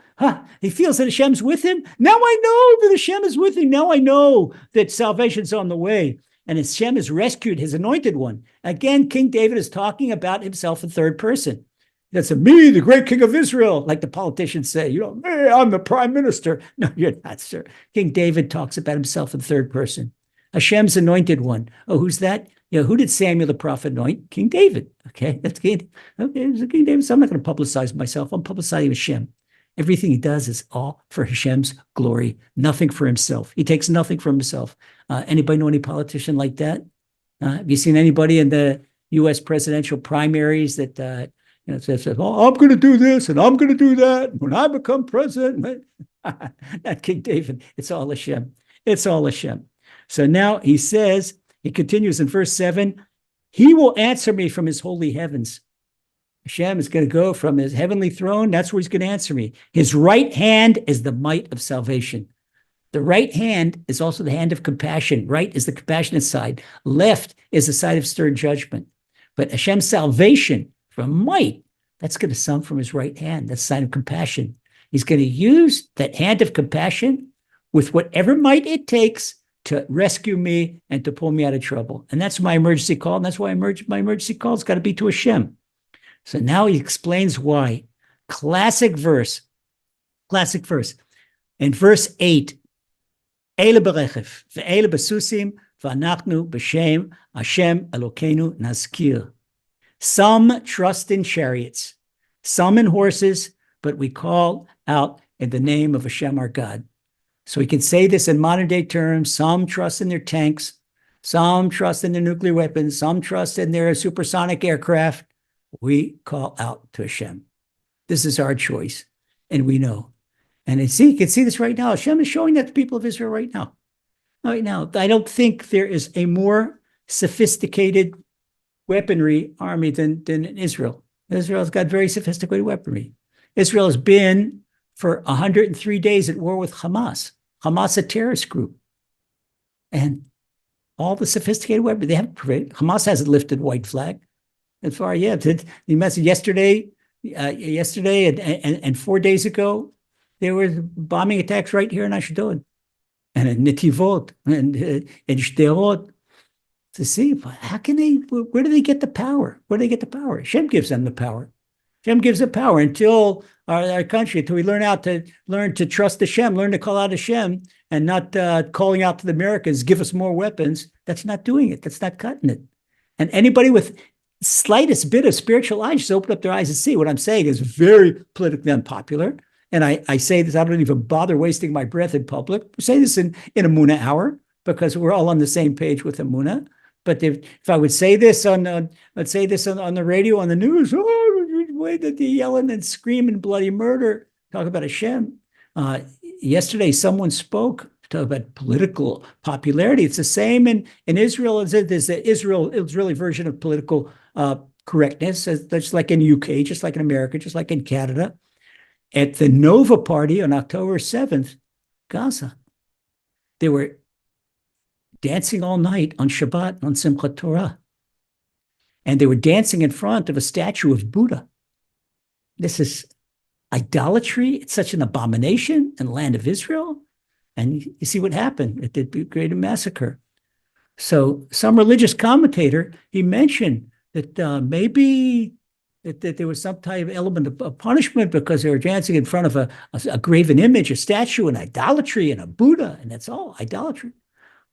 A: He feels that Hashem's with him. Now I know that Hashem is with him. Now I know that salvation's on the way. And Hashem has rescued his anointed one. Again, King David is talking about himself in third person. That's me, the great king of Israel, like the politicians say, you know, hey, I'm the prime minister. No, you're not, sir. King David talks about himself in third person. Hashem's anointed one. Oh, who's that? You know, who did Samuel the prophet anoint? King David. Okay, that's King. Okay, it's King David. So I'm not going to publicize myself. I'm publicizing Hashem. Everything he does is all for Hashem's glory, nothing for himself. He takes nothing from himself. Anybody know any politician like that? Have you seen anybody in the U.S. presidential primaries that says, "Oh, I'm going to do this and I'm going to do that when I become president." Not King David. It's all Hashem. It's all Hashem. So now he says, he continues in verse 7, he will answer me from his holy heavens. Hashem is going to go from his heavenly throne. That's where he's going to answer me. His right hand is the might of salvation. The right hand is also the hand of compassion. Right is the compassionate side. Left is the side of stern judgment. But Hashem's salvation from might, that's going to come from his right hand. That's a sign of compassion. He's going to use that hand of compassion with whatever might it takes to rescue me and to pull me out of trouble. And that's my emergency call. And that's why my emergency call has got to be to Hashem. So now he explains why. Classic verse. In verse 8, Eile berechef, ve'eile besusim, v'anachnu b'shem Hashem Elokeinu nazkir. Some trust in chariots, some in horses, but we call out in the name of Hashem our God. So we can say this in modern day terms. Some trust in their tanks, some trust in their nuclear weapons, some trust in their supersonic aircraft. We call out to Hashem. This is our choice, and we know. And you can see this right now. Hashem is showing that to the people of Israel right now. Right now, I don't think there is a more sophisticated weaponry army than Israel. Israel's got very sophisticated weaponry. Israel has been for 103 days at war with Hamas. Hamas, a terrorist group. And all the sophisticated weaponry, they haven't prevented. Hamas hasn't lifted white flag. As far, yeah, the message yesterday and 4 days ago, there were bombing attacks right here in Ashdod and in Netivot and in Sderot. To see, how can they, where do they get the power? Where do they get the power? Hashem gives them the power. Hashem gives the power until our country, until we learn to trust Hashem, learn to call out Hashem and not calling out to the Americans, give us more weapons. That's not doing it. That's not cutting it. And anybody with slightest bit of spiritual eyes just open up their eyes and see what I'm saying is very politically unpopular. And I say this, I don't even bother wasting my breath in public. I say this in Emunah hour because we're all on the same page with Emunah. But if I would say this on the radio, on the news, the way that they're yelling and screaming bloody murder, talk about Hashem. Yesterday, someone spoke about political popularity. It's the same in Israel as there's the Israeli version of political correctness, just like in UK, just like in America, just like in Canada. At the Nova Party on October 7th, Gaza, they were dancing all night on Shabbat, on Simchat Torah. And they were dancing in front of a statue of Buddha. This is idolatry. It's such an abomination in the land of Israel. And you see what happened. It did create a massacre. So some religious commentator, he mentioned that maybe that there was some type of element of punishment because they were dancing in front of a graven image, a statue, and idolatry, and a Buddha, and that's all, idolatry.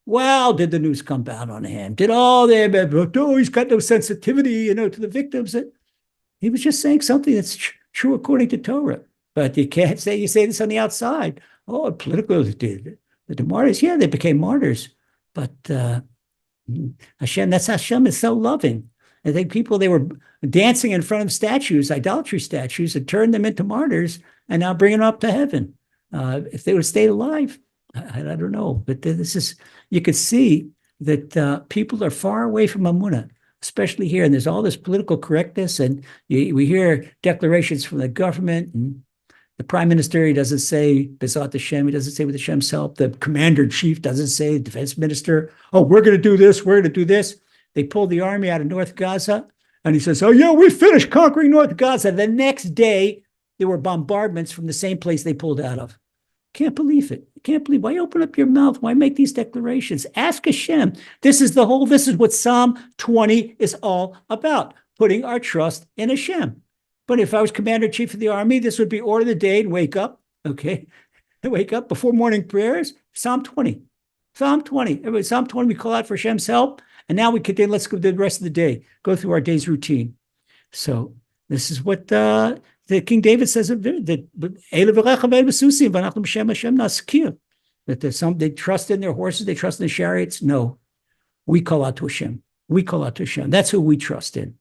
A: Well, did the news come down on him? Did all they, he's got no sensitivity, to the victims. He was just saying something that's true according to Torah. But you can't say, you say this on the outside. Oh, political, the martyrs, yeah, they became martyrs. But Hashem is so loving. I think they were dancing in front of statues, idolatry statues, and turned them into martyrs and now bringing them up to heaven. If they would have stayed alive, I don't know. But you could see that people are far away from Amunah, especially here. And there's all this political correctness. And we hear declarations from the government. And the prime minister, he doesn't say, Bezat Hashem, he doesn't say with Hashem's help. The commander-in-chief doesn't say, defense minister, oh, we're going to do this, we're going to do this. They pulled the army out of North Gaza. And he says, oh, yeah, we finished conquering North Gaza. The next day, there were bombardments from the same place they pulled out of. Can't believe it. Can't believe. Why open up your mouth? Why make these declarations? Ask Hashem. This is what Psalm 20 is all about, putting our trust in Hashem. But if I was commander-in-chief of the army, this would be order of the day and wake up, okay? Wake up before morning prayers, Psalm 20. Psalm 20. Everybody, Psalm 20, we call out for Hashem's help. And now we continue, let's go the rest of the day, go through our day's routine. So this is what the King David says, that they trust in their horses, they trust in their chariots. No, we call out to Hashem. We call out to Hashem. That's who we trust in.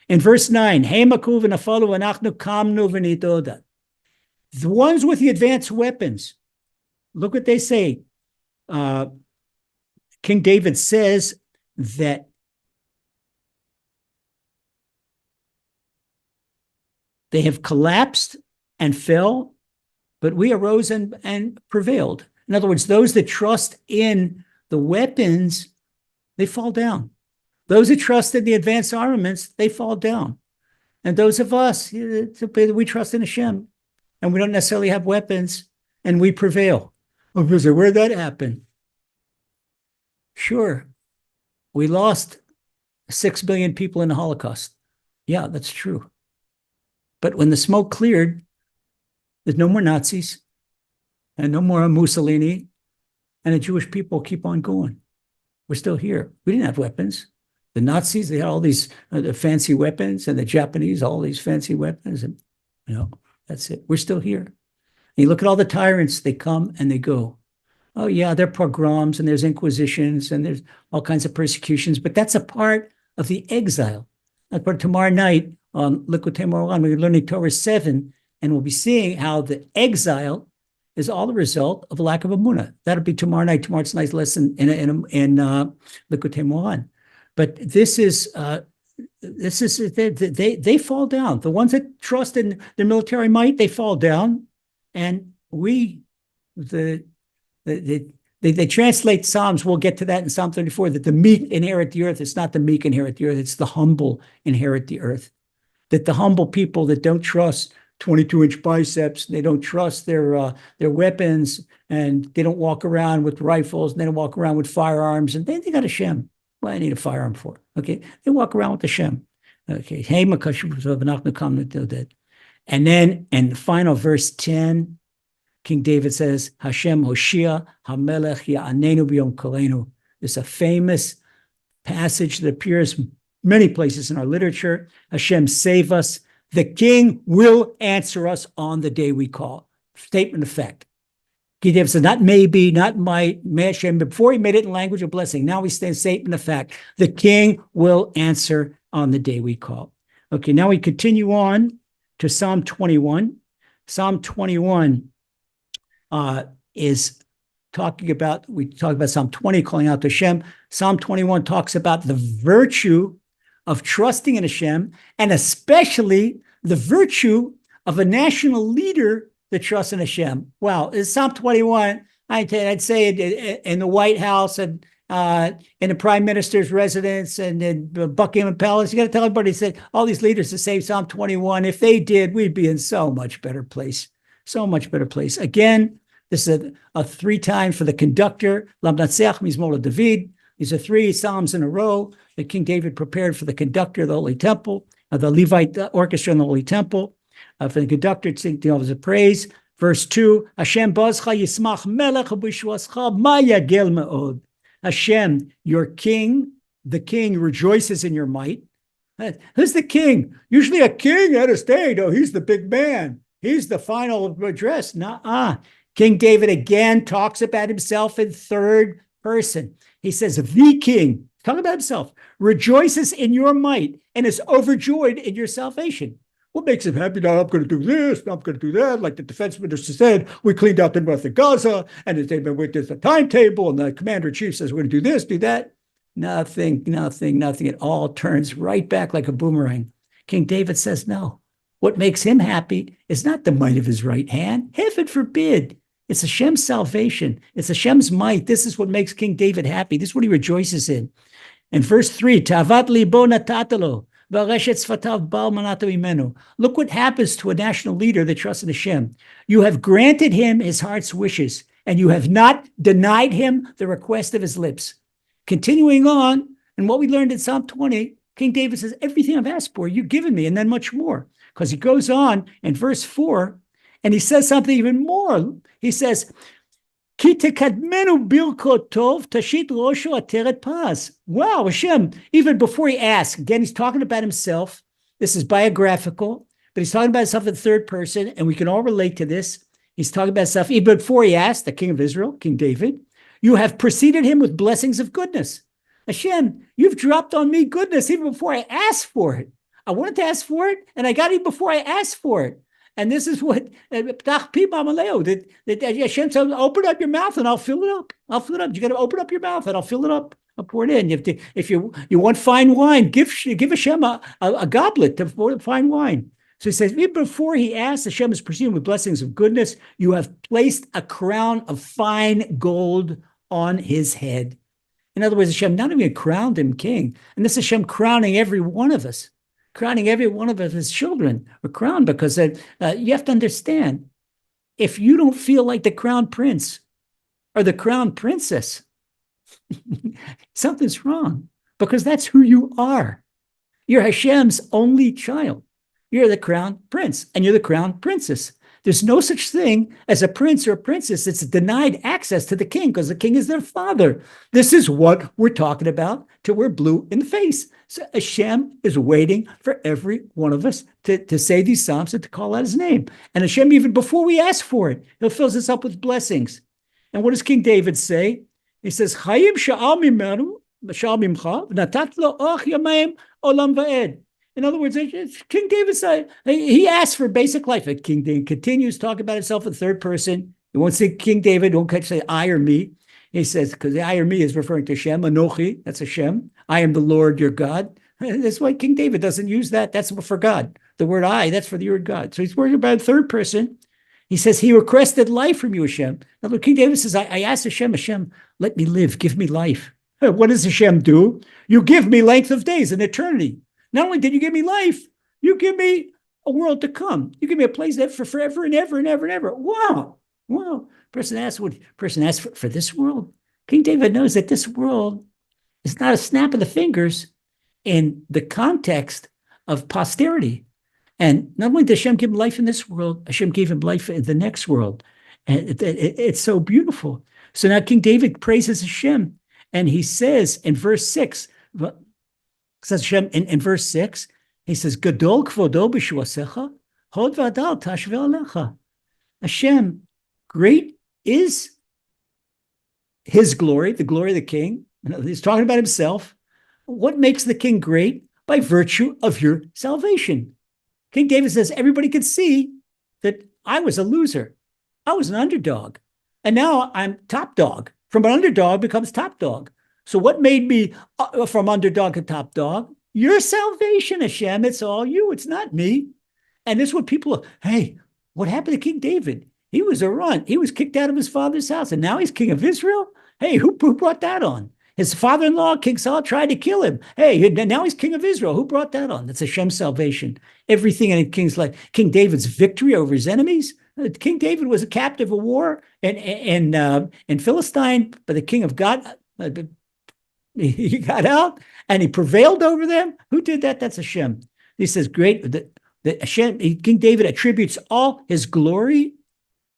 A: In verse 9, the ones with the advanced weapons, look what they say. King David says that they have collapsed and fell, but we arose and prevailed. In other words, those that trust in the weapons, they fall down. Those who trust in the advanced armaments, they fall down. And those of us, we trust in Hashem, and we don't necessarily have weapons, and we prevail. Where'd that happen? Sure, we lost 6 billion people in the Holocaust. Yeah, that's true. But when the smoke cleared, there's no more Nazis and no more Mussolini, and the Jewish people keep on going. We're still here. We didn't have weapons. The Nazis, they had all these fancy weapons, and the Japanese, all these fancy weapons. And, that's it. We're still here. And you look at all the tyrants, they come and they go. Oh, yeah, there are pogroms, and there's inquisitions, and there's all kinds of persecutions, but that's a part of the exile. That's part tomorrow night on Likutei Moharan, we're learning Torah 7, and we'll be seeing how the exile is all the result of a lack of emunah. That'll be tomorrow night. Tomorrow's night's lesson in Likutei Moharan. But this is they fall down. The ones that trust in their military might, they fall down, and they translate Psalms. We'll get to that in Psalm 34. That the meek inherit the earth. It's not the meek inherit the earth. It's the humble inherit the earth. That the humble people that don't trust 22-inch biceps, they don't trust their weapons, and they don't walk around with rifles, and they don't walk around with firearms, and they got Hashem. What I need a firearm for? Okay, they walk around with Hashem. Okay, and then in the final verse 10, King David says, Hashem Hoshia Hamelech Ya'anenu B'Yom Kolenu. It's a famous passage that appears many places in our literature. Hashem save us. The king will answer us on the day we call. Statement of fact. King David says, not maybe, not might, may Hashem. Before he made it in language of blessing. Now we stand statement of fact. The king will answer on the day we call. Okay, now we continue on to Psalm 21. Psalm 21 is talking about, we talk about Psalm 20, calling out to Hashem. Psalm 21 talks about the virtue of trusting in Hashem, and especially the virtue of a national leader that trusts in Hashem. Wow, in Psalm 21, I'd say in the White House and in the Prime Minister's residence and in Buckingham Palace, you got to tell everybody, say all these leaders to say Psalm 21. If they did, we'd be in so much better place. So much better place. Again, this is a 3 times for the conductor. Lamnatseach Mizmor David. These are 3 psalms in a row that King David prepared for the conductor of the Holy Temple, the Levite orchestra in the Holy Temple. For the conductor to sing the office of praise. Verse 2, Hashem bazcha yismach melech b'shvascha ma yagel me'od. Hashem, your king, the king rejoices in your might. Who's the king? Usually a king at a state. Oh, he's the big man. He's the final address. Nuh-uh. King David again talks about himself in 3rd person. He says, the king, talking about himself, rejoices in your might and is overjoyed in your salvation. What makes him happy? Now I'm going to do this, now I'm going to do that. Like the defense minister said, we cleaned out the north of Gaza, and they've been with the timetable, and the commander-in-chief says we're going to do this, do that. Nothing. It all turns right back like a boomerang. King David says, no. What makes him happy is not the might of his right hand. Heaven forbid. It's Hashem's salvation. It's Hashem's might. This is what makes King David happy. This is what he rejoices in. In verse 3, Tavat libo natatalo. Look what happens to a national leader that trusts in Hashem. You have granted him his heart's wishes, and you have not denied him the request of his lips. Continuing on, and what we learned in Psalm 20, King David says, everything I've asked for, you've given me, and then much more. Because he goes on in verse 4, and he says something even more. He says, Wow, Hashem, even before he asks, again, he's talking about himself. This is biographical, but he's talking about himself in 3rd person, and we can all relate to this. He's talking about himself even before he asked, the king of Israel, King David, you have preceded him with blessings of goodness. Hashem, you've dropped on me goodness even before I asked for it. I wanted to ask for it, and I got it before I asked for it. And this is what that Hashem says, open up your mouth and I'll fill it up. I'll fill it up. You got to open up your mouth and I'll fill it up. I'll pour it in. If you want fine wine, give Hashem a goblet to pour fine wine. So he says, even before he asks, Hashem is pursuing with blessings of goodness. You have placed a crown of fine gold on his head. In other words, Hashem not even crowned him king. And this is Hashem crowning every one of us. Crowning every one of his children are crowned because you have to understand, if you don't feel like the crown prince or the crown princess, something's wrong, because that's who you are. You're Hashem's only child. You're the crown prince and you're the crown princess. There's no such thing as a prince or a princess that's denied access to the king because the king is their father. This is what we're talking about till we're blue in the face. So Hashem is waiting for every one of us to say these psalms and to call out his name. And Hashem, even before we ask for it, he'll fill us up with blessings. And what does King David say? He says, Chayim sha'al mimcha, v'natat lo och yamayim olam va'ed. In other words, King David said, he asked for basic life. King David continues talking about himself in third person. He won't say King David, won't say I or me. He says, because the I or me is referring to Hashem, Anochi, that's Hashem. I am the Lord your God. That's why King David doesn't use that. That's for God. The word I, that's for the word God. So he's worried about third person. He says, he requested life from you, Hashem. Now, look, King David says, I asked Hashem, let me live, give me life. What does Hashem do? You give me length of days and eternity. Not only did you give me life, you give me a world to come. You give me a place that for forever and ever and ever and ever. Wow. Wow. Person asks for this world. King David knows that this world is not a snap of the fingers in the context of posterity. And not only did Hashem give him life in this world, Hashem gave him life in the next world. And it's so beautiful. So now King David praises Hashem. And he says in verse 6, says Hashem in verse 6, he says, Gadol kvodo b'shuasecha, hod v'adal tashve alecha. Hashem, great is his glory, the glory of the king. He's talking about himself. What makes the king great? By virtue of your salvation. King David says, everybody could see that I was a loser. I was an underdog. And now I'm top dog. From an underdog becomes top dog. So what made me from underdog to top dog? Your salvation, Hashem. It's all you. It's not me. And this is what people are, hey, what happened to King David? He was a runt. He was kicked out of his father's house. And now he's king of Israel? Hey, who brought that on? His father-in-law, King Saul, tried to kill him. Hey, now he's king of Israel. Who brought that on? That's Hashem's salvation. Everything in a king's life. King David's victory over his enemies. King David was a captive of war in Philistine, but the king of God, he got out and he prevailed over them. Who did that? That's Hashem. He says, great. That Hashem, King David attributes all his glory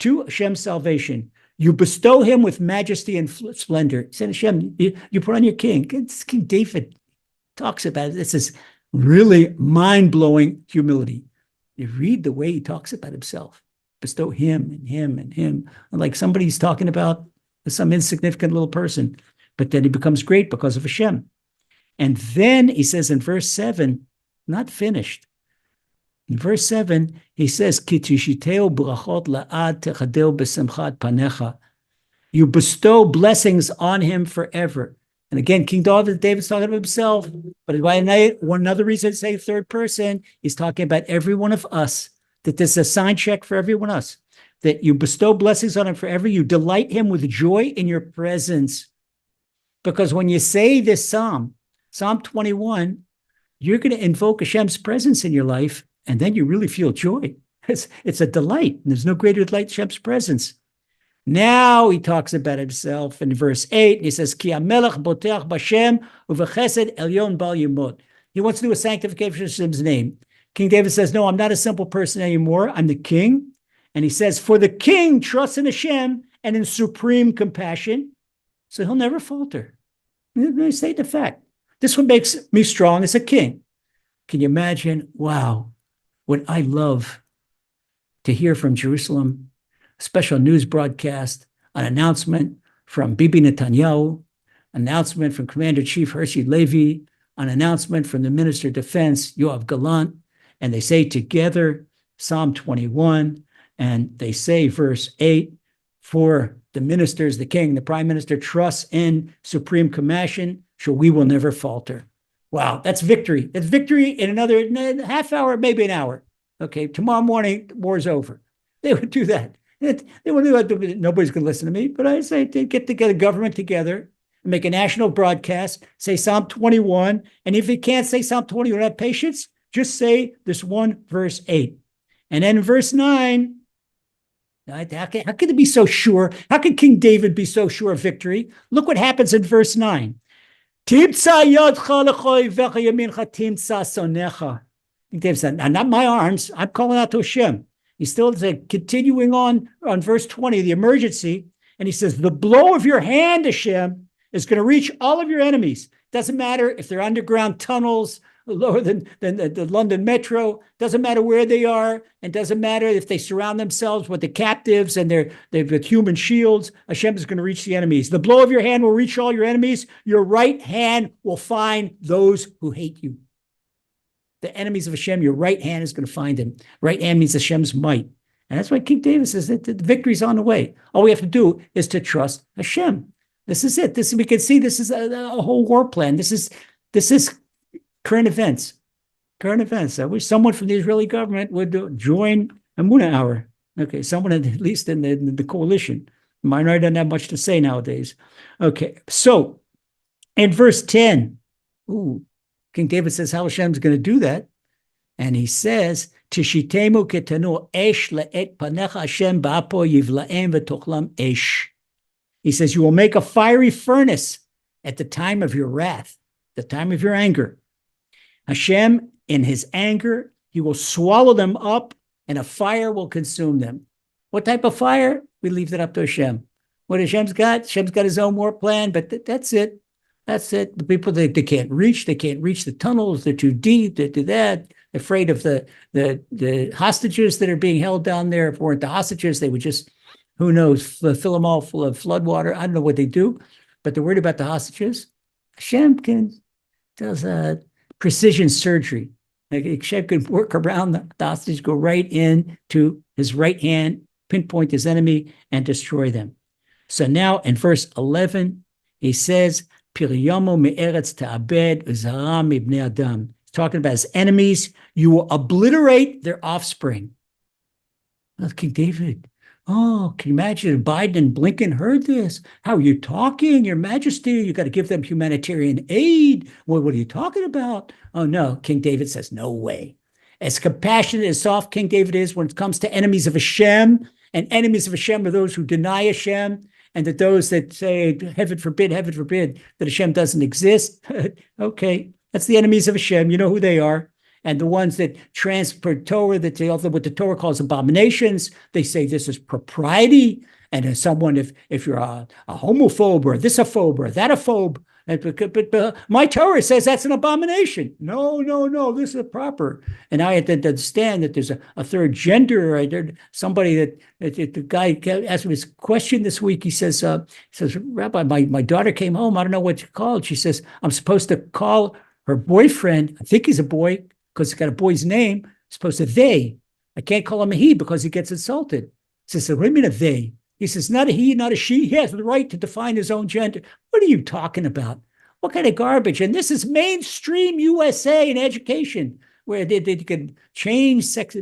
A: to Hashem's salvation. You bestow him with majesty and splendor. He said, Hashem, you put on your king. It's King David talks about it. This is really mind-blowing humility. You read the way he talks about himself. Bestow him and him and him. Like somebody's talking about some insignificant little person. But then he becomes great because of Hashem. And then he says in verse 7, not finished. In verse 7, he says, Ki tishiteo brachot la'ad techadeo b'simchat panecha. You bestow blessings on him forever. And again, King David's talking about himself, but one another reason to say third person, he's talking about every one of us, that there's a sign check for every one of us, that you bestow blessings on him forever. You delight him with joy in your presence. Because when you say this Psalm 21, you're going to invoke Hashem's presence in your life, and then you really feel joy. It's a delight. There's no greater delight than Hashem's presence. Now he talks about himself in verse 8, and he says, Ki hamelech boteach b'Hashem uv'chesed elyon bal yimot. He wants to do a sanctification of Hashem's name. King David says, no, I'm not a simple person anymore. I'm the king. And he says, for the king trusts in Hashem and in supreme compassion, so he'll never falter. I state the fact. This one makes me strong as a king. Can you imagine? Wow. What I love to hear from Jerusalem, a special news broadcast, an announcement from Bibi Netanyahu announcement from Commander-in-Chief Hershey Levy, an announcement from the Minister of Defense, Yoav Gallant, and they say together Psalm 21, and they say verse 8, for the ministers, the king, the prime minister trusts in supreme compassion, so we will never falter. Wow, that's victory. That's victory in another half hour, maybe an hour. Okay, tomorrow morning, war's over. They would do that. They would do that. Nobody's going to listen to me, but I say they get together, government together, and make a national broadcast, say Psalm 21, and if you can't say Psalm 20, you don't have patience, just say this one, verse 8. And then verse 9, how can it be so sure? How can King David be so sure of victory? Look what happens in verse 9. King David said, not my arms, I'm calling out to Hashem. He's still continuing on verse 20, the emergency, and he says, the blow of your hand, Hashem, is going to reach all of your enemies. Doesn't matter if they're underground tunnels, lower than the London Metro. Doesn't matter where they are, and doesn't matter if they surround themselves with the captives and they've got human shields. Hashem is going to reach the enemies. The blow of your hand will reach all your enemies. Your right hand will find those who hate you. The enemies of Hashem, your right hand is going to find them. Right hand means Hashem's might. And that's why King David says that the victory's on the way. All we have to do is to trust Hashem. This is it. We can see this is a whole war plan. This is current events. Current events. I wish someone from the Israeli government would join Amuna Hour. Okay, someone at least in the coalition. The minority doesn't have much to say nowadays. Okay, so in verse 10, King David says how Hashem's going to do that. And he says, Tishitemu ketanu esh le'et panecha Hashem ba'apo yivla'em v'tochlam esh. He says, you will make a fiery furnace at the time of your wrath, the time of your anger. Hashem, in his anger, he will swallow them up and a fire will consume them. What type of fire? We leave that up to Hashem. What Hashem's got his own war plan, but that's it. That's it. The people, they can't reach the tunnels. They're too deep. They do that. Afraid of the hostages that are being held down there. If it weren't the hostages, they would just, who knows, fill them all full of flood water. I don't know what they do, but they're worried about the hostages. Hashem does precision surgery. Hashem can work around the hostages, go right in to his right hand, pinpoint his enemy, and destroy them. So now in verse 11, he says, Piryomo me'eretz ta'abed uzaram ibnei adam. He's talking about his enemies. You will obliterate their offspring. Well, King David, can you imagine if Biden and Blinken heard this? How are you talking, Your Majesty? You got to give them humanitarian aid. What are you talking about? Oh, no. King David says, no way. As compassionate as soft King David is when it comes to enemies of Hashem, and enemies of Hashem are those who deny Hashem, and that those that say, heaven forbid, that Hashem doesn't exist. Okay, that's the enemies of Hashem. You know who they are. And the ones that transport Torah, what the Torah calls abominations, they say this is propriety. And as someone, if you're a homophobe or thisophobe or thatophobe, but my Torah says that's an abomination. No, this is proper. And I had to understand that there's a third gender. I heard somebody that the guy asked me this question this week. He says, Rabbi, my daughter came home. I don't know what to call it. She says, I'm supposed to call her boyfriend, I think he's a boy, because he's got a boy's name, supposed to they. I can't call him a he because he gets insulted. He says, what do you mean a they? He says, not a he, not a she. He has the right to define his own gender. What are you talking about? What kind of garbage? And this is mainstream USA in education, where they can change sex.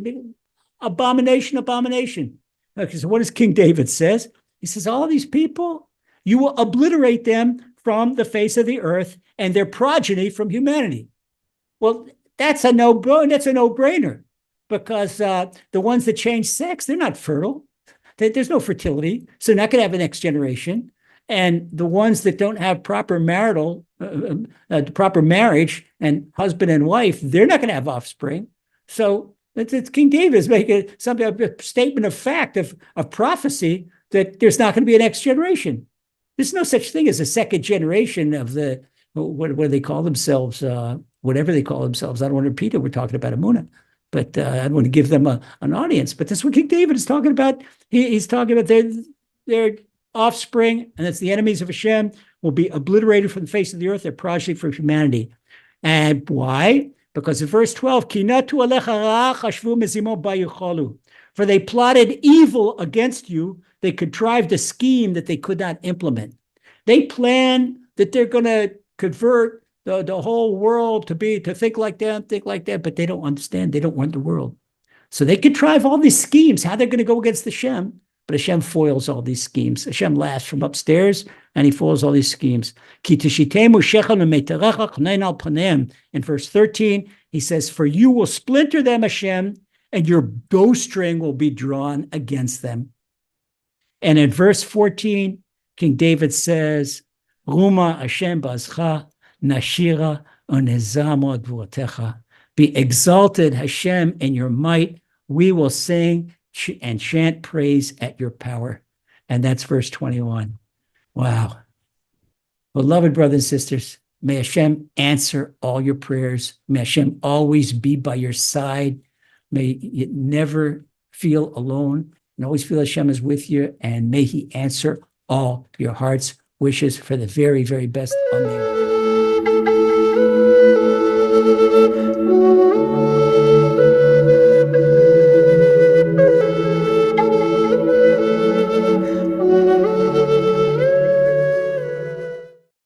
A: Abomination. Okay, so what does King David says? He says, all these people, you will obliterate them from the face of the earth and their progeny from humanity. Well, that's a no-brainer, because the ones that change sex, they're not fertile. There's no fertility, so they're not going to have a next generation. And the ones that don't have proper proper marriage and husband and wife, they're not going to have offspring. So it's King David's making a statement of fact, of prophecy, that there's not going to be a next generation. There's no such thing as a second generation of the, what do they call themselves, whatever they call themselves. I don't want to repeat it. We're talking about Amunah. But I don't want to give them an audience. But that's what King David is talking about. He's talking about their offspring, and that's the enemies of Hashem, will be obliterated from the face of the earth. They're progeny for humanity. And why? Because in verse 12, for they plotted evil against you. They contrived a scheme that they could not implement. They plan that they're going to convert the whole world to think like that, but they don't understand. They don't want the world. So they contrive all these schemes, how they're going to go against Hashem. But Hashem foils all these schemes. Hashem laughs from upstairs, and he foils all these schemes. In verse 13, he says, for you will splinter them, Hashem, and your bowstring will be drawn against them. And in verse 14, King David says, Ruma Hashem bazcha, nashira unezamo dvuotecha. Be exalted, Hashem, in your might. We will sing and chant praise at your power. And that's verse 21. Wow. Beloved brothers and sisters, may Hashem answer all your prayers. May Hashem always be by your side. May you never feel alone and always feel Hashem is with you. And may he answer all your heart's wishes for the very, very best. Amen.